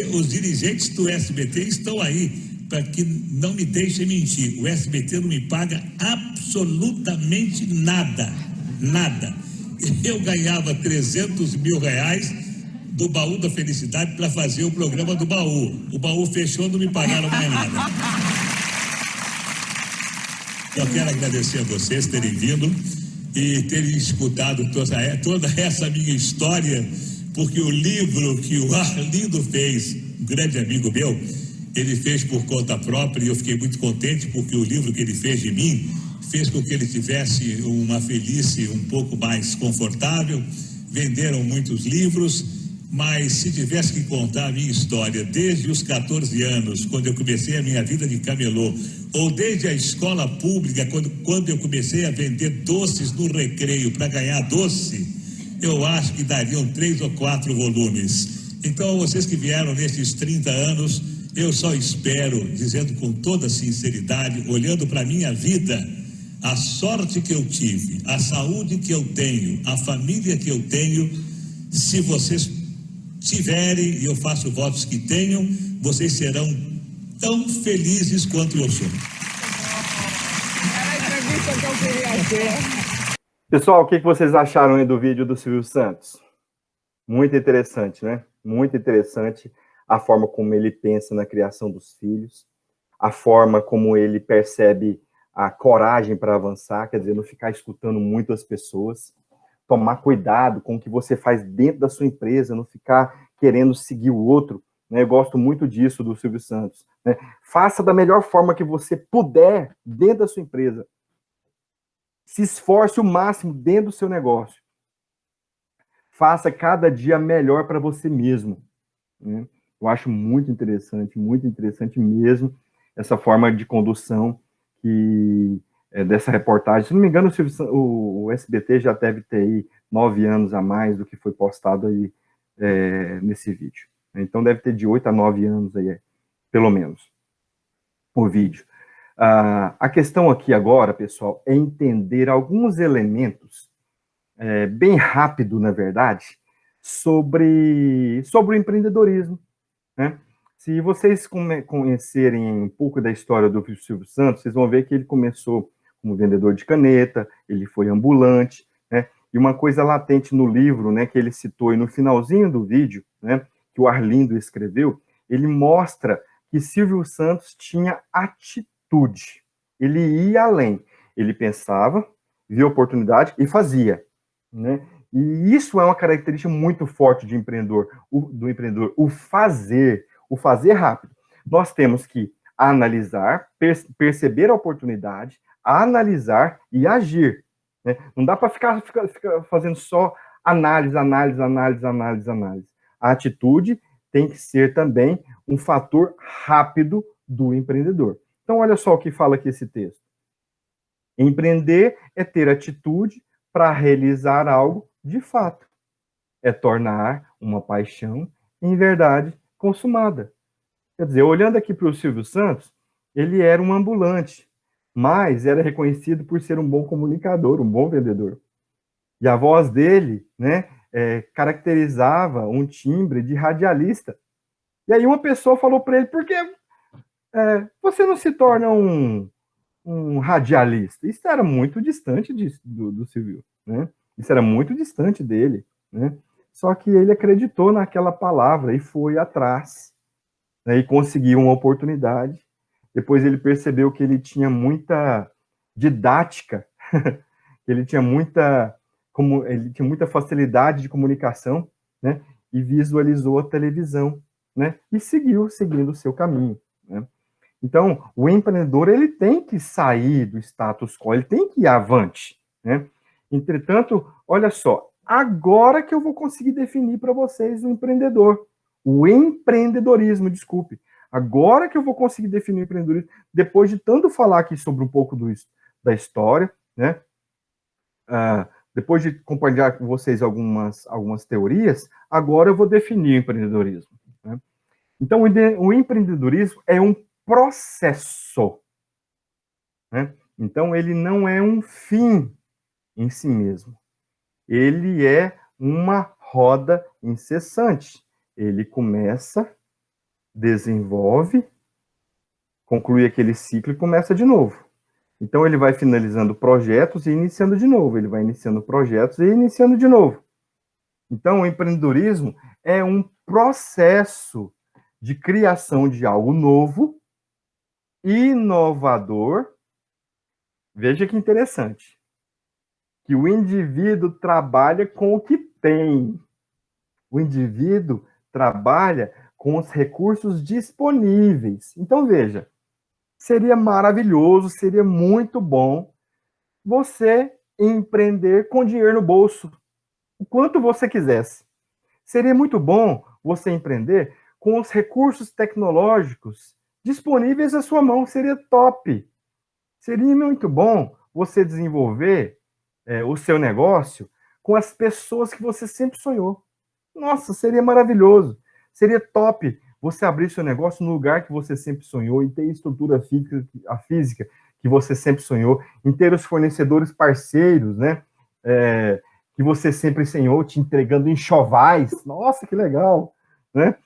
Os dirigentes do SBT estão aí para que não me deixem mentir. O SBT não me paga absolutamente nada, nada. eu ganhava 300 mil reais do Baú da Felicidade para fazer o programa do Baú. O Baú fechou, não me pagaram mais nada. Eu quero agradecer a vocês terem vindo e terem escutado toda essa minha história, porque o livro que o Arlindo fez, um grande amigo meu, ele fez por conta própria e eu fiquei muito contente porque o livro que ele fez de mim fez com que ele tivesse uma velhice um pouco mais confortável. Venderam muitos livros, mas se tivesse que contar a minha história desde os 14 anos, quando eu comecei a minha vida de camelô, ou desde a escola pública, quando eu comecei a vender doces no recreio para ganhar doce, eu acho que dariam 3 ou 4 volumes. Então, vocês que vieram nesses 30 anos, eu só espero, dizendo com toda sinceridade, olhando para a minha vida, a sorte que eu tive, a saúde que eu tenho, a família que eu tenho, se vocês tiverem, e eu faço votos que tenham, vocês serão tão felizes quanto eu sou. Pessoal, o que vocês acharam aí do vídeo do Silvio Santos? Muito interessante, né? Muito interessante a forma como ele pensa na criação dos filhos, a forma como ele percebe a coragem para avançar, quer dizer, não ficar escutando muito as pessoas, tomar cuidado com o que você faz dentro da sua empresa, não ficar querendo seguir o outro, né? Eu gosto muito disso do Silvio Santos, né? Faça da melhor forma que você puder dentro da sua empresa. Se esforce o máximo dentro do seu negócio. Faça cada dia melhor para você mesmo, né? Eu acho muito interessante mesmo, essa forma de condução dessa reportagem. Se não me engano, o SBT já deve ter aí 9 anos a mais do que foi postado aí nesse vídeo. Então, deve ter de 8 a 9 anos aí, pelo menos, o vídeo. A questão aqui agora, pessoal, é entender alguns elementos, bem rápido, na verdade, sobre o empreendedorismo, né? Se vocês conhecerem um pouco da história do Silvio Santos, vocês vão ver que ele começou como vendedor de caneta, ele foi ambulante, né? E uma coisa latente no livro, né, que ele citou e no finalzinho do vídeo, né, que o Arlindo escreveu, ele mostra que Silvio Santos tinha atitude. Ele ia além. Ele pensava, via oportunidade e fazia, né? E isso é uma característica muito forte do empreendedor, o fazer rápido. Nós temos que analisar, perceber a oportunidade, analisar e agir, né? Não dá para ficar fazendo só análise. A atitude tem que ser também um fator rápido do empreendedor. Então, olha só o que fala aqui esse texto. Empreender é ter atitude para realizar algo de fato. É tornar uma paixão em verdade consumada. Quer dizer, olhando aqui para o Silvio Santos, ele era um ambulante, mas era reconhecido por ser um bom comunicador, um bom vendedor. E a voz dele, né, caracterizava um timbre de radialista. E aí uma pessoa falou para ele, por que você não se torna um radialista? Isso era muito distante do Silvio, né? Isso era muito distante dele, né? Só que ele acreditou naquela palavra e foi atrás, né, e conseguiu uma oportunidade. Depois ele percebeu que ele tinha muita didática, ele tinha muita facilidade de comunicação, né, e visualizou a televisão, né, e seguindo o seu caminho, né. Então, o empreendedor, ele tem que sair do status quo, ele tem que ir avante, né. Entretanto, olha só, agora que eu vou conseguir definir para vocês o empreendedorismo, desculpe. Agora que eu vou conseguir definir o empreendedorismo, depois de tanto falar aqui sobre um pouco da história, né? Depois de compartilhar com vocês algumas teorias, agora eu vou definir o empreendedorismo, né? Então, o empreendedorismo é um processo, né? Então, ele não é um fim em si mesmo. Ele é uma roda incessante. Ele começa, desenvolve, conclui aquele ciclo e começa de novo. Então, ele vai finalizando projetos e iniciando de novo. Ele vai iniciando projetos e iniciando de novo. Então, o empreendedorismo é um processo de criação de algo novo, inovador. Veja que interessante. Que o indivíduo trabalha com o que tem. O indivíduo trabalha com os recursos disponíveis. Então, veja, seria maravilhoso, seria muito bom você empreender com dinheiro no bolso, o quanto você quisesse. Seria muito bom você empreender com os recursos tecnológicos disponíveis à sua mão, seria top. Seria muito bom você desenvolver o seu negócio com as pessoas que você sempre sonhou. Nossa, seria maravilhoso. Seria top você abrir seu negócio no lugar que você sempre sonhou e ter a estrutura física que você sempre sonhou, em ter os fornecedores parceiros, né? Que você sempre sonhou, te entregando enxovais. Nossa, que legal, né?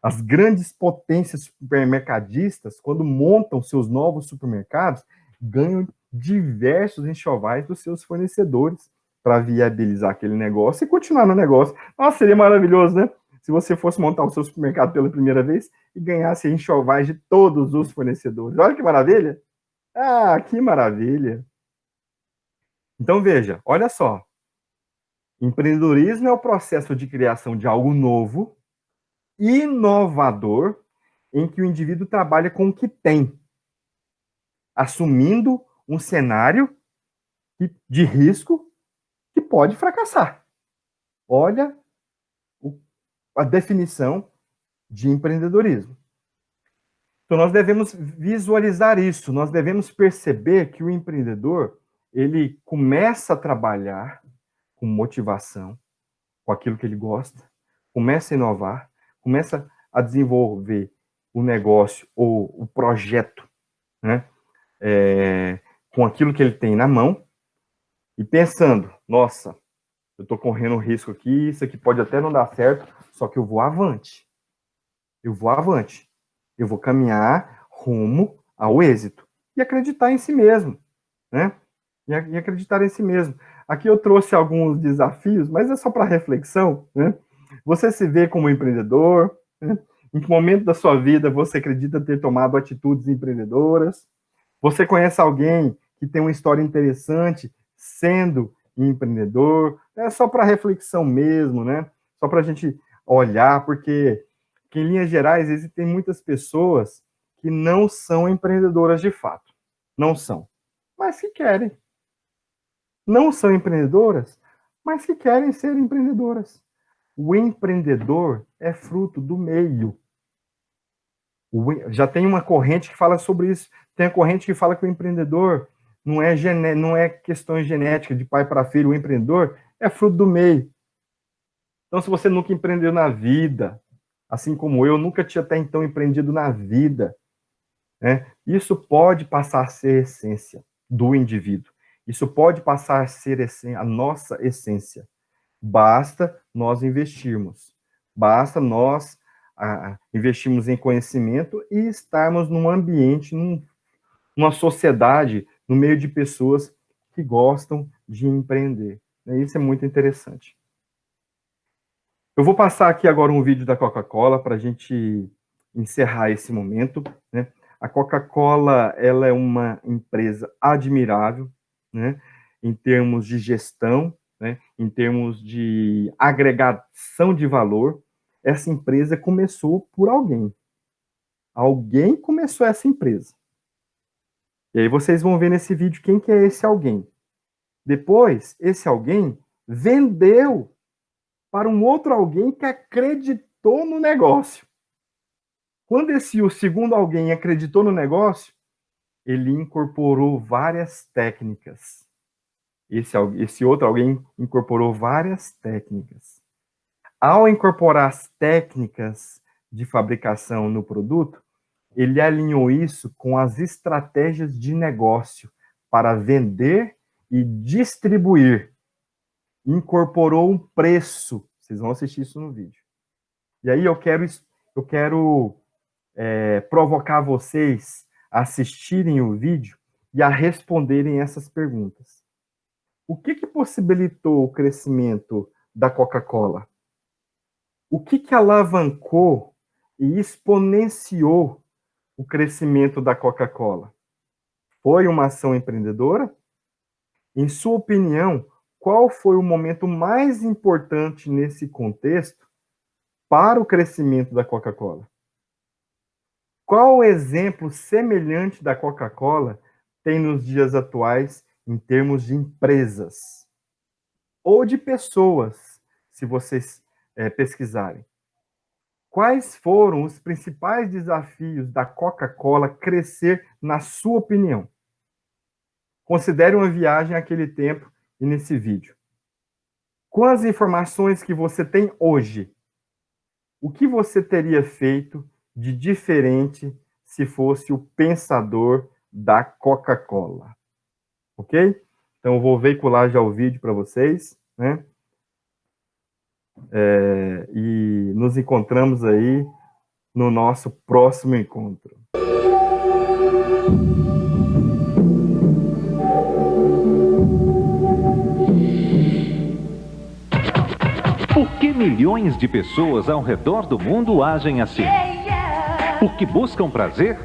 As grandes potências supermercadistas, quando montam seus novos supermercados, ganham diversos enxovais dos seus fornecedores para viabilizar aquele negócio e continuar no negócio. Nossa, seria maravilhoso, né? Se você fosse montar o seu supermercado pela primeira vez e ganhasse enxovais de todos os fornecedores. Olha que maravilha! Ah, que maravilha! Então, veja, olha só. Empreendedorismo é o processo de criação de algo novo, inovador, em que o indivíduo trabalha com o que tem, assumindo um cenário de risco que pode fracassar. Olha a definição de empreendedorismo. Então, nós devemos visualizar isso, nós devemos perceber que o empreendedor, ele começa a trabalhar com motivação, com aquilo que ele gosta, começa a inovar, começa a desenvolver o negócio ou o projeto, né, com aquilo que ele tem na mão, e pensando, nossa, eu estou correndo risco aqui, isso aqui pode até não dar certo, só que eu vou avante. Eu vou avante. Eu vou caminhar rumo ao êxito. E acreditar em si mesmo, né? E acreditar em si mesmo. Aqui eu trouxe alguns desafios, mas é só para reflexão, né? Você se vê como empreendedor, né? Em que momento da sua vida você acredita ter tomado atitudes empreendedoras? Você conhece alguém que tem uma história interessante sendo empreendedor? É só para reflexão mesmo, né? Só para a gente olhar, porque em linhas gerais existem muitas pessoas que não são empreendedoras de fato. Não são, mas que querem. Não são empreendedoras, mas que querem ser empreendedoras. O empreendedor é fruto do meio. Já tem uma corrente que fala sobre isso. Tem a corrente que fala que o empreendedor não é questão genética de pai para filho. O empreendedor é fruto do meio. Então, se você nunca empreendeu na vida, assim como eu, nunca tinha até então empreendido na vida, né? Isso pode passar a ser a essência do indivíduo. Isso pode passar a ser a nossa essência. Basta nós investirmos. Basta nós investirmos em conhecimento e estarmos num ambiente, numa sociedade, no meio de pessoas que gostam de empreender. Isso é muito interessante. Eu vou passar aqui agora um vídeo da Coca-Cola para a gente encerrar esse momento, né? A Coca-Cola, ela é uma empresa admirável, né? Em termos de gestão, né? Em termos de agregação de valor. Essa empresa começou por alguém. Alguém começou essa empresa. E aí vocês vão ver nesse vídeo quem que é esse alguém. Depois, esse alguém vendeu para um outro alguém que acreditou no negócio. Quando o segundo alguém acreditou no negócio, ele incorporou várias técnicas. Esse outro alguém incorporou várias técnicas. Ao incorporar as técnicas de fabricação no produto, ele alinhou isso com as estratégias de negócio para vender e distribuir. Incorporou um preço. Vocês vão assistir isso no vídeo. E aí eu quero provocar vocês a assistirem o vídeo e a responderem essas perguntas. O que possibilitou o crescimento da Coca-Cola? O que alavancou e exponenciou o crescimento da Coca-Cola? Foi uma ação empreendedora? Em sua opinião, qual foi o momento mais importante nesse contexto para o crescimento da Coca-Cola? Qual exemplo semelhante da Coca-Cola tem nos dias atuais em termos de empresas? Ou de pessoas, se vocês pesquisarem. Quais foram os principais desafios da Coca-Cola crescer, na sua opinião? Considere uma viagem àquele tempo e nesse vídeo. Com as informações que você tem hoje, o que você teria feito de diferente se fosse o pensador da Coca-Cola? Ok? Então, eu vou veicular já o vídeo para vocês, né? E nos encontramos aí no nosso próximo encontro. Por que milhões de pessoas ao redor do mundo agem assim? Porque buscam prazer?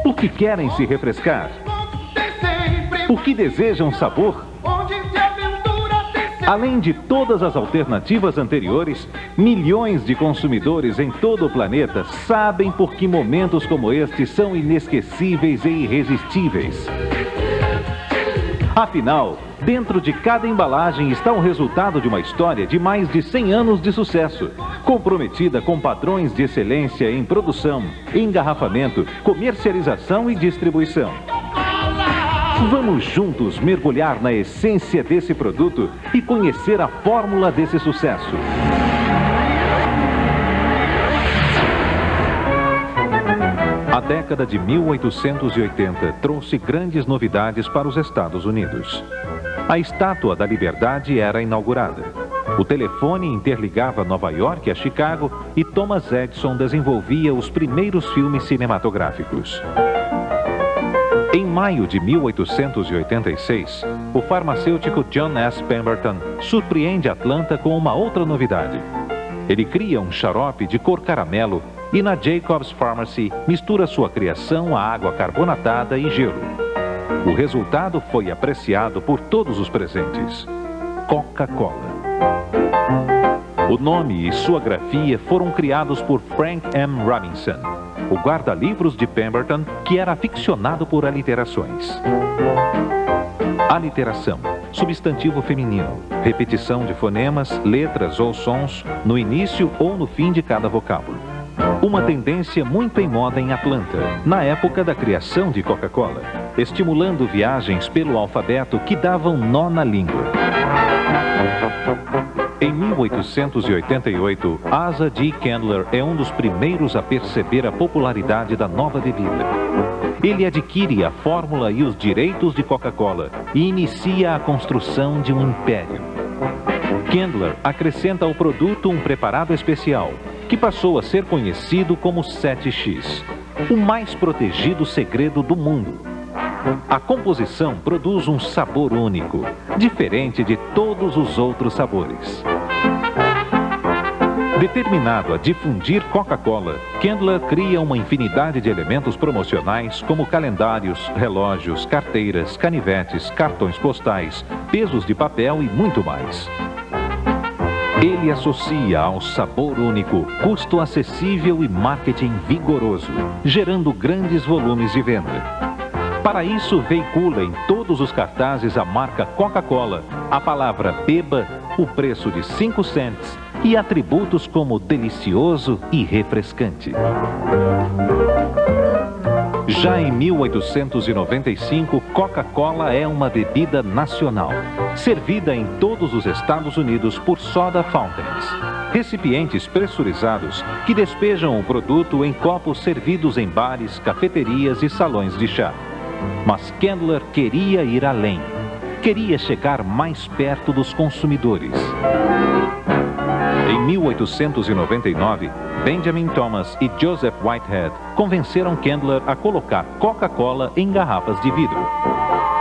Porque querem se refrescar? Porque desejam sabor? Além de todas as alternativas anteriores, milhões de consumidores em todo o planeta sabem por que momentos como este são inesquecíveis e irresistíveis. Afinal, dentro de cada embalagem está o resultado de uma história de mais de 100 anos de sucesso, comprometida com padrões de excelência em produção, engarrafamento, comercialização e distribuição. Vamos juntos mergulhar na essência desse produto e conhecer a fórmula desse sucesso. A década de 1880 trouxe grandes novidades para os Estados Unidos. A Estátua da Liberdade era inaugurada. O telefone interligava Nova York a Chicago e Thomas Edison desenvolvia os primeiros filmes cinematográficos. Em maio de 1886, o farmacêutico John S. Pemberton surpreende Atlanta com uma outra novidade. Ele cria um xarope de cor caramelo e na Jacobs Pharmacy mistura sua criação a água carbonatada e gelo. O resultado foi apreciado por todos os presentes: Coca-Cola. O nome e sua grafia foram criados por Frank M. Robinson, o guarda-livros de Pemberton, que era aficionado por aliterações. Aliteração, substantivo feminino, repetição de fonemas, letras ou sons no início ou no fim de cada vocábulo. Uma tendência muito em moda em Atlanta, na época da criação de Coca-Cola, estimulando viagens pelo alfabeto que davam nó na língua. Em 1888, Asa G. Candler é um dos primeiros a perceber a popularidade da nova bebida. Ele adquire a fórmula e os direitos de Coca-Cola e inicia a construção de um império. Candler acrescenta ao produto um preparado especial, que passou a ser conhecido como 7X, o mais protegido segredo do mundo. A composição produz um sabor único, diferente de todos os outros sabores. Determinado a difundir Coca-Cola, Candler cria uma infinidade de elementos promocionais como calendários, relógios, carteiras, canivetes, cartões postais, pesos de papel e muito mais. Ele associa ao sabor único, custo acessível e marketing vigoroso, gerando grandes volumes de venda. Para isso, veicula em todos os cartazes a marca Coca-Cola, a palavra beba, o preço de 5 cents e atributos como delicioso e refrescante. Já em 1895, Coca-Cola é uma bebida nacional, servida em todos os Estados Unidos por soda fountains, recipientes pressurizados que despejam o produto em copos servidos em bares, cafeterias e salões de chá. Mas Candler queria ir além. Queria chegar mais perto dos consumidores. Em 1899, Benjamin Thomas e Joseph Whitehead convenceram Candler a colocar Coca-Cola em garrafas de vidro.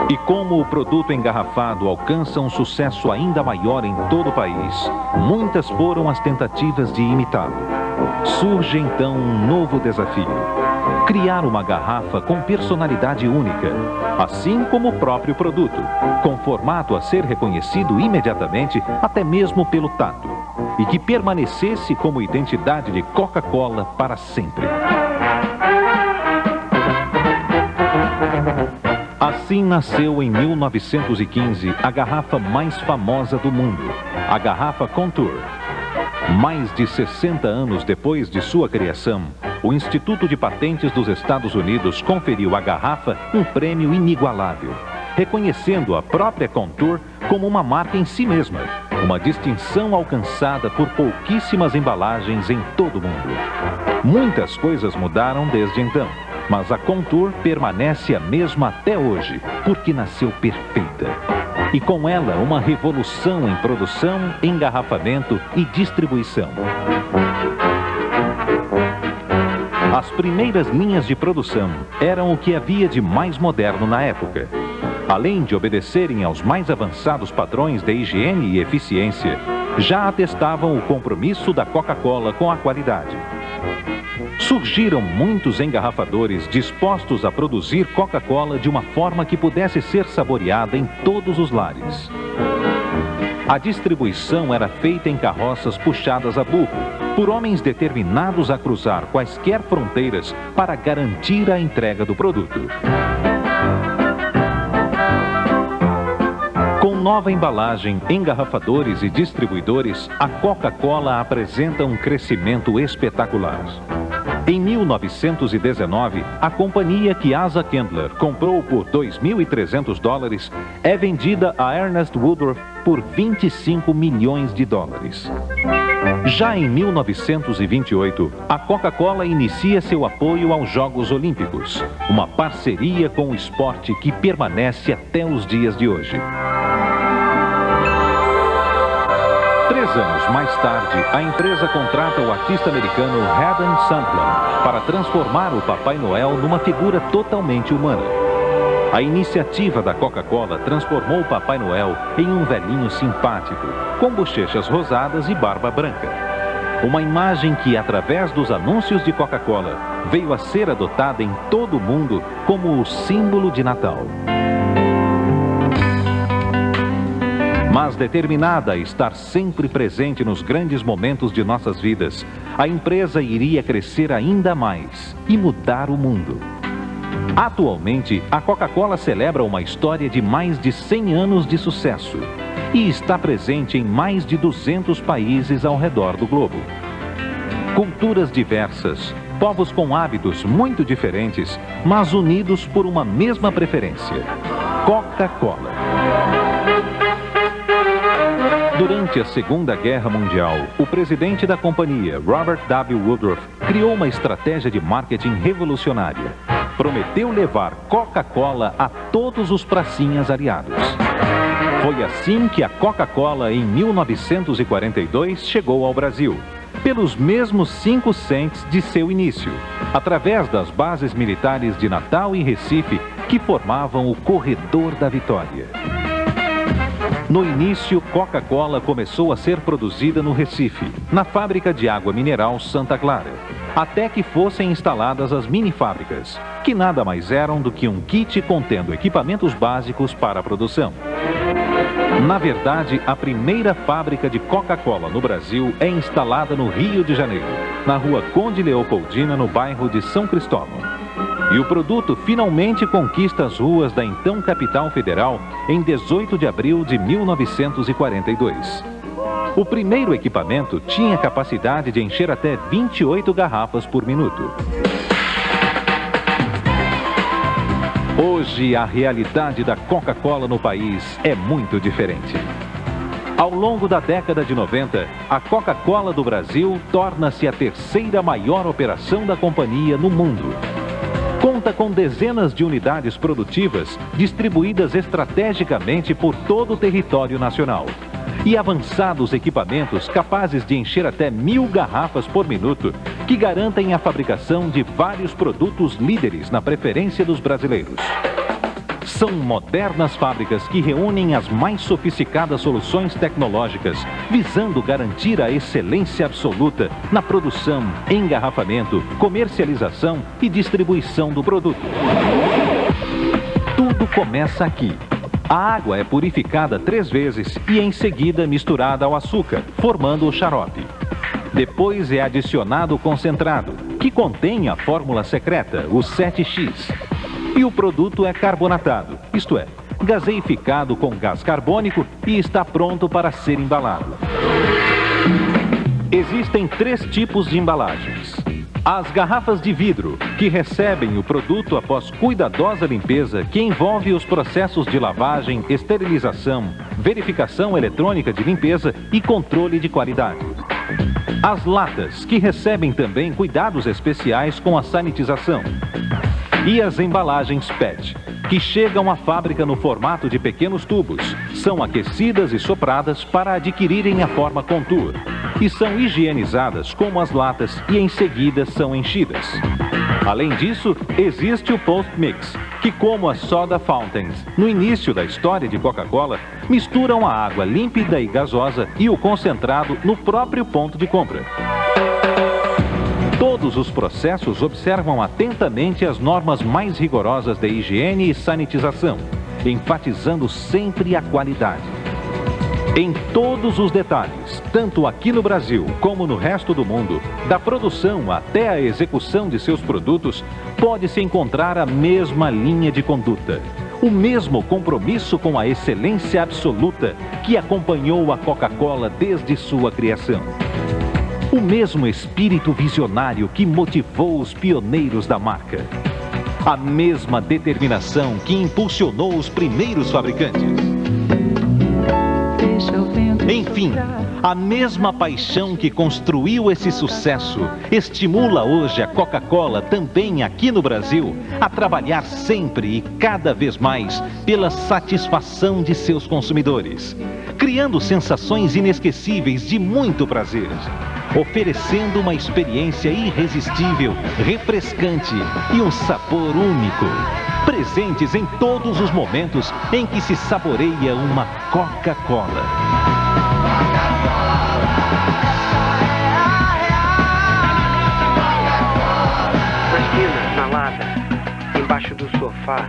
E como o produto engarrafado alcança um sucesso ainda maior em todo o país, muitas foram as tentativas de imitá-lo. Surge então um novo desafio: criar uma garrafa com personalidade única, assim como o próprio produto, com formato a ser reconhecido imediatamente, até mesmo pelo tato, e que permanecesse como identidade de Coca-Cola para sempre. Assim nasceu em 1915 a garrafa mais famosa do mundo, a garrafa Contour. Mais de 60 anos depois de sua criação, o Instituto de Patentes dos Estados Unidos conferiu à garrafa um prêmio inigualável, reconhecendo a própria Contour como uma marca em si mesma, uma distinção alcançada por pouquíssimas embalagens em todo o mundo. Muitas coisas mudaram desde então, mas a Contour permanece a mesma até hoje, porque nasceu perfeita. E com ela, uma revolução em produção, engarrafamento e distribuição. As primeiras linhas de produção eram o que havia de mais moderno na época. Além de obedecerem aos mais avançados padrões de higiene e eficiência, já atestavam o compromisso da Coca-Cola com a qualidade. Surgiram muitos engarrafadores dispostos a produzir Coca-Cola de uma forma que pudesse ser saboreada em todos os lares. A distribuição era feita em carroças puxadas a burro, por homens determinados a cruzar quaisquer fronteiras para garantir a entrega do produto. Com nova embalagem, engarrafadores e distribuidores, a Coca-Cola apresenta um crescimento espetacular. Em 1919, a companhia que Asa Candler comprou por $2.300 é vendida a Ernest Woodruff por $25 milhões. Já em 1928, a Coca-Cola inicia seu apoio aos Jogos Olímpicos, uma parceria com o esporte que permanece até os dias de hoje. 3 anos mais tarde, a empresa contrata o artista americano Haddon Sundblom para transformar o Papai Noel numa figura totalmente humana. A iniciativa da Coca-Cola transformou o Papai Noel em um velhinho simpático, com bochechas rosadas e barba branca. Uma imagem que, através dos anúncios de Coca-Cola, veio a ser adotada em todo o mundo como o símbolo de Natal. Mas determinada a estar sempre presente nos grandes momentos de nossas vidas, a empresa iria crescer ainda mais e mudar o mundo. Atualmente, a Coca-Cola celebra uma história de mais de 100 anos de sucesso e está presente em mais de 200 países ao redor do globo. Culturas diversas, povos com hábitos muito diferentes, mas unidos por uma mesma preferência: Coca-Cola. Durante a Segunda Guerra Mundial, o presidente da companhia, Robert W. Woodruff, criou uma estratégia de marketing revolucionária. Prometeu levar Coca-Cola a todos os pracinhas aliados. Foi assim que a Coca-Cola, em 1942, chegou ao Brasil, pelos mesmos 5 cents de seu início, através das bases militares de Natal e Recife, que formavam o Corredor da Vitória. No início, Coca-Cola começou a ser produzida no Recife, na fábrica de água mineral Santa Clara, até que fossem instaladas as mini-fábricas, que nada mais eram do que um kit contendo equipamentos básicos para a produção. Na verdade, a primeira fábrica de Coca-Cola no Brasil é instalada no Rio de Janeiro, na rua Conde Leopoldina, no bairro de São Cristóvão. E o produto finalmente conquista as ruas da então capital federal em 18 de abril de 1942. O primeiro equipamento tinha capacidade de encher até 28 garrafas por minuto. Hoje, a realidade da Coca-Cola no país é muito diferente. Ao longo da década de 90, a Coca-Cola do Brasil torna-se a terceira maior operação da companhia no mundo. Conta com dezenas de unidades produtivas distribuídas estrategicamente por todo o território nacional. e avançados equipamentos capazes de encher até 1000 garrafas por minuto, que garantem a fabricação de vários produtos líderes na preferência dos brasileiros. São modernas fábricas que reúnem as mais sofisticadas soluções tecnológicas, visando garantir a excelência absoluta na produção, engarrafamento, comercialização e distribuição do produto. Tudo começa aqui. A água é purificada 3 vezes e em seguida misturada ao açúcar, formando o xarope. Depois é adicionado o concentrado, que contém a fórmula secreta, o 7X. E o produto é carbonatado, isto é, gaseificado com gás carbônico e está pronto para ser embalado. Existem 3 tipos de embalagens. As garrafas de vidro, que recebem o produto após cuidadosa limpeza que envolve os processos de lavagem, esterilização, verificação eletrônica de limpeza e controle de qualidade. As latas, que recebem também cuidados especiais com a sanitização. E as embalagens PET, que chegam à fábrica no formato de pequenos tubos, são aquecidas e sopradas para adquirirem a forma contour, e são higienizadas como as latas e em seguida são enchidas. Além disso, existe o post-mix, que como as soda fountains, no início da história de Coca-Cola, misturam a água límpida e gasosa e o concentrado no próprio ponto de compra. Todos os processos observam atentamente as normas mais rigorosas de higiene e sanitização, enfatizando sempre a qualidade. Em todos os detalhes, tanto aqui no Brasil como no resto do mundo, da produção até a execução de seus produtos, pode-se encontrar a mesma linha de conduta, o mesmo compromisso com a excelência absoluta que acompanhou a Coca-Cola desde sua criação. O mesmo espírito visionário que motivou os pioneiros da marca. A mesma determinação que impulsionou os primeiros fabricantes. Enfim, a mesma paixão que construiu esse sucesso estimula hoje a Coca-Cola também aqui no Brasil a trabalhar sempre e cada vez mais pela satisfação de seus consumidores, criando sensações inesquecíveis de muito prazer, oferecendo uma experiência irresistível, refrescante e um sabor único, presentes em todos os momentos em que se saboreia uma Coca-Cola. Na esquina, na lata, embaixo do sofá,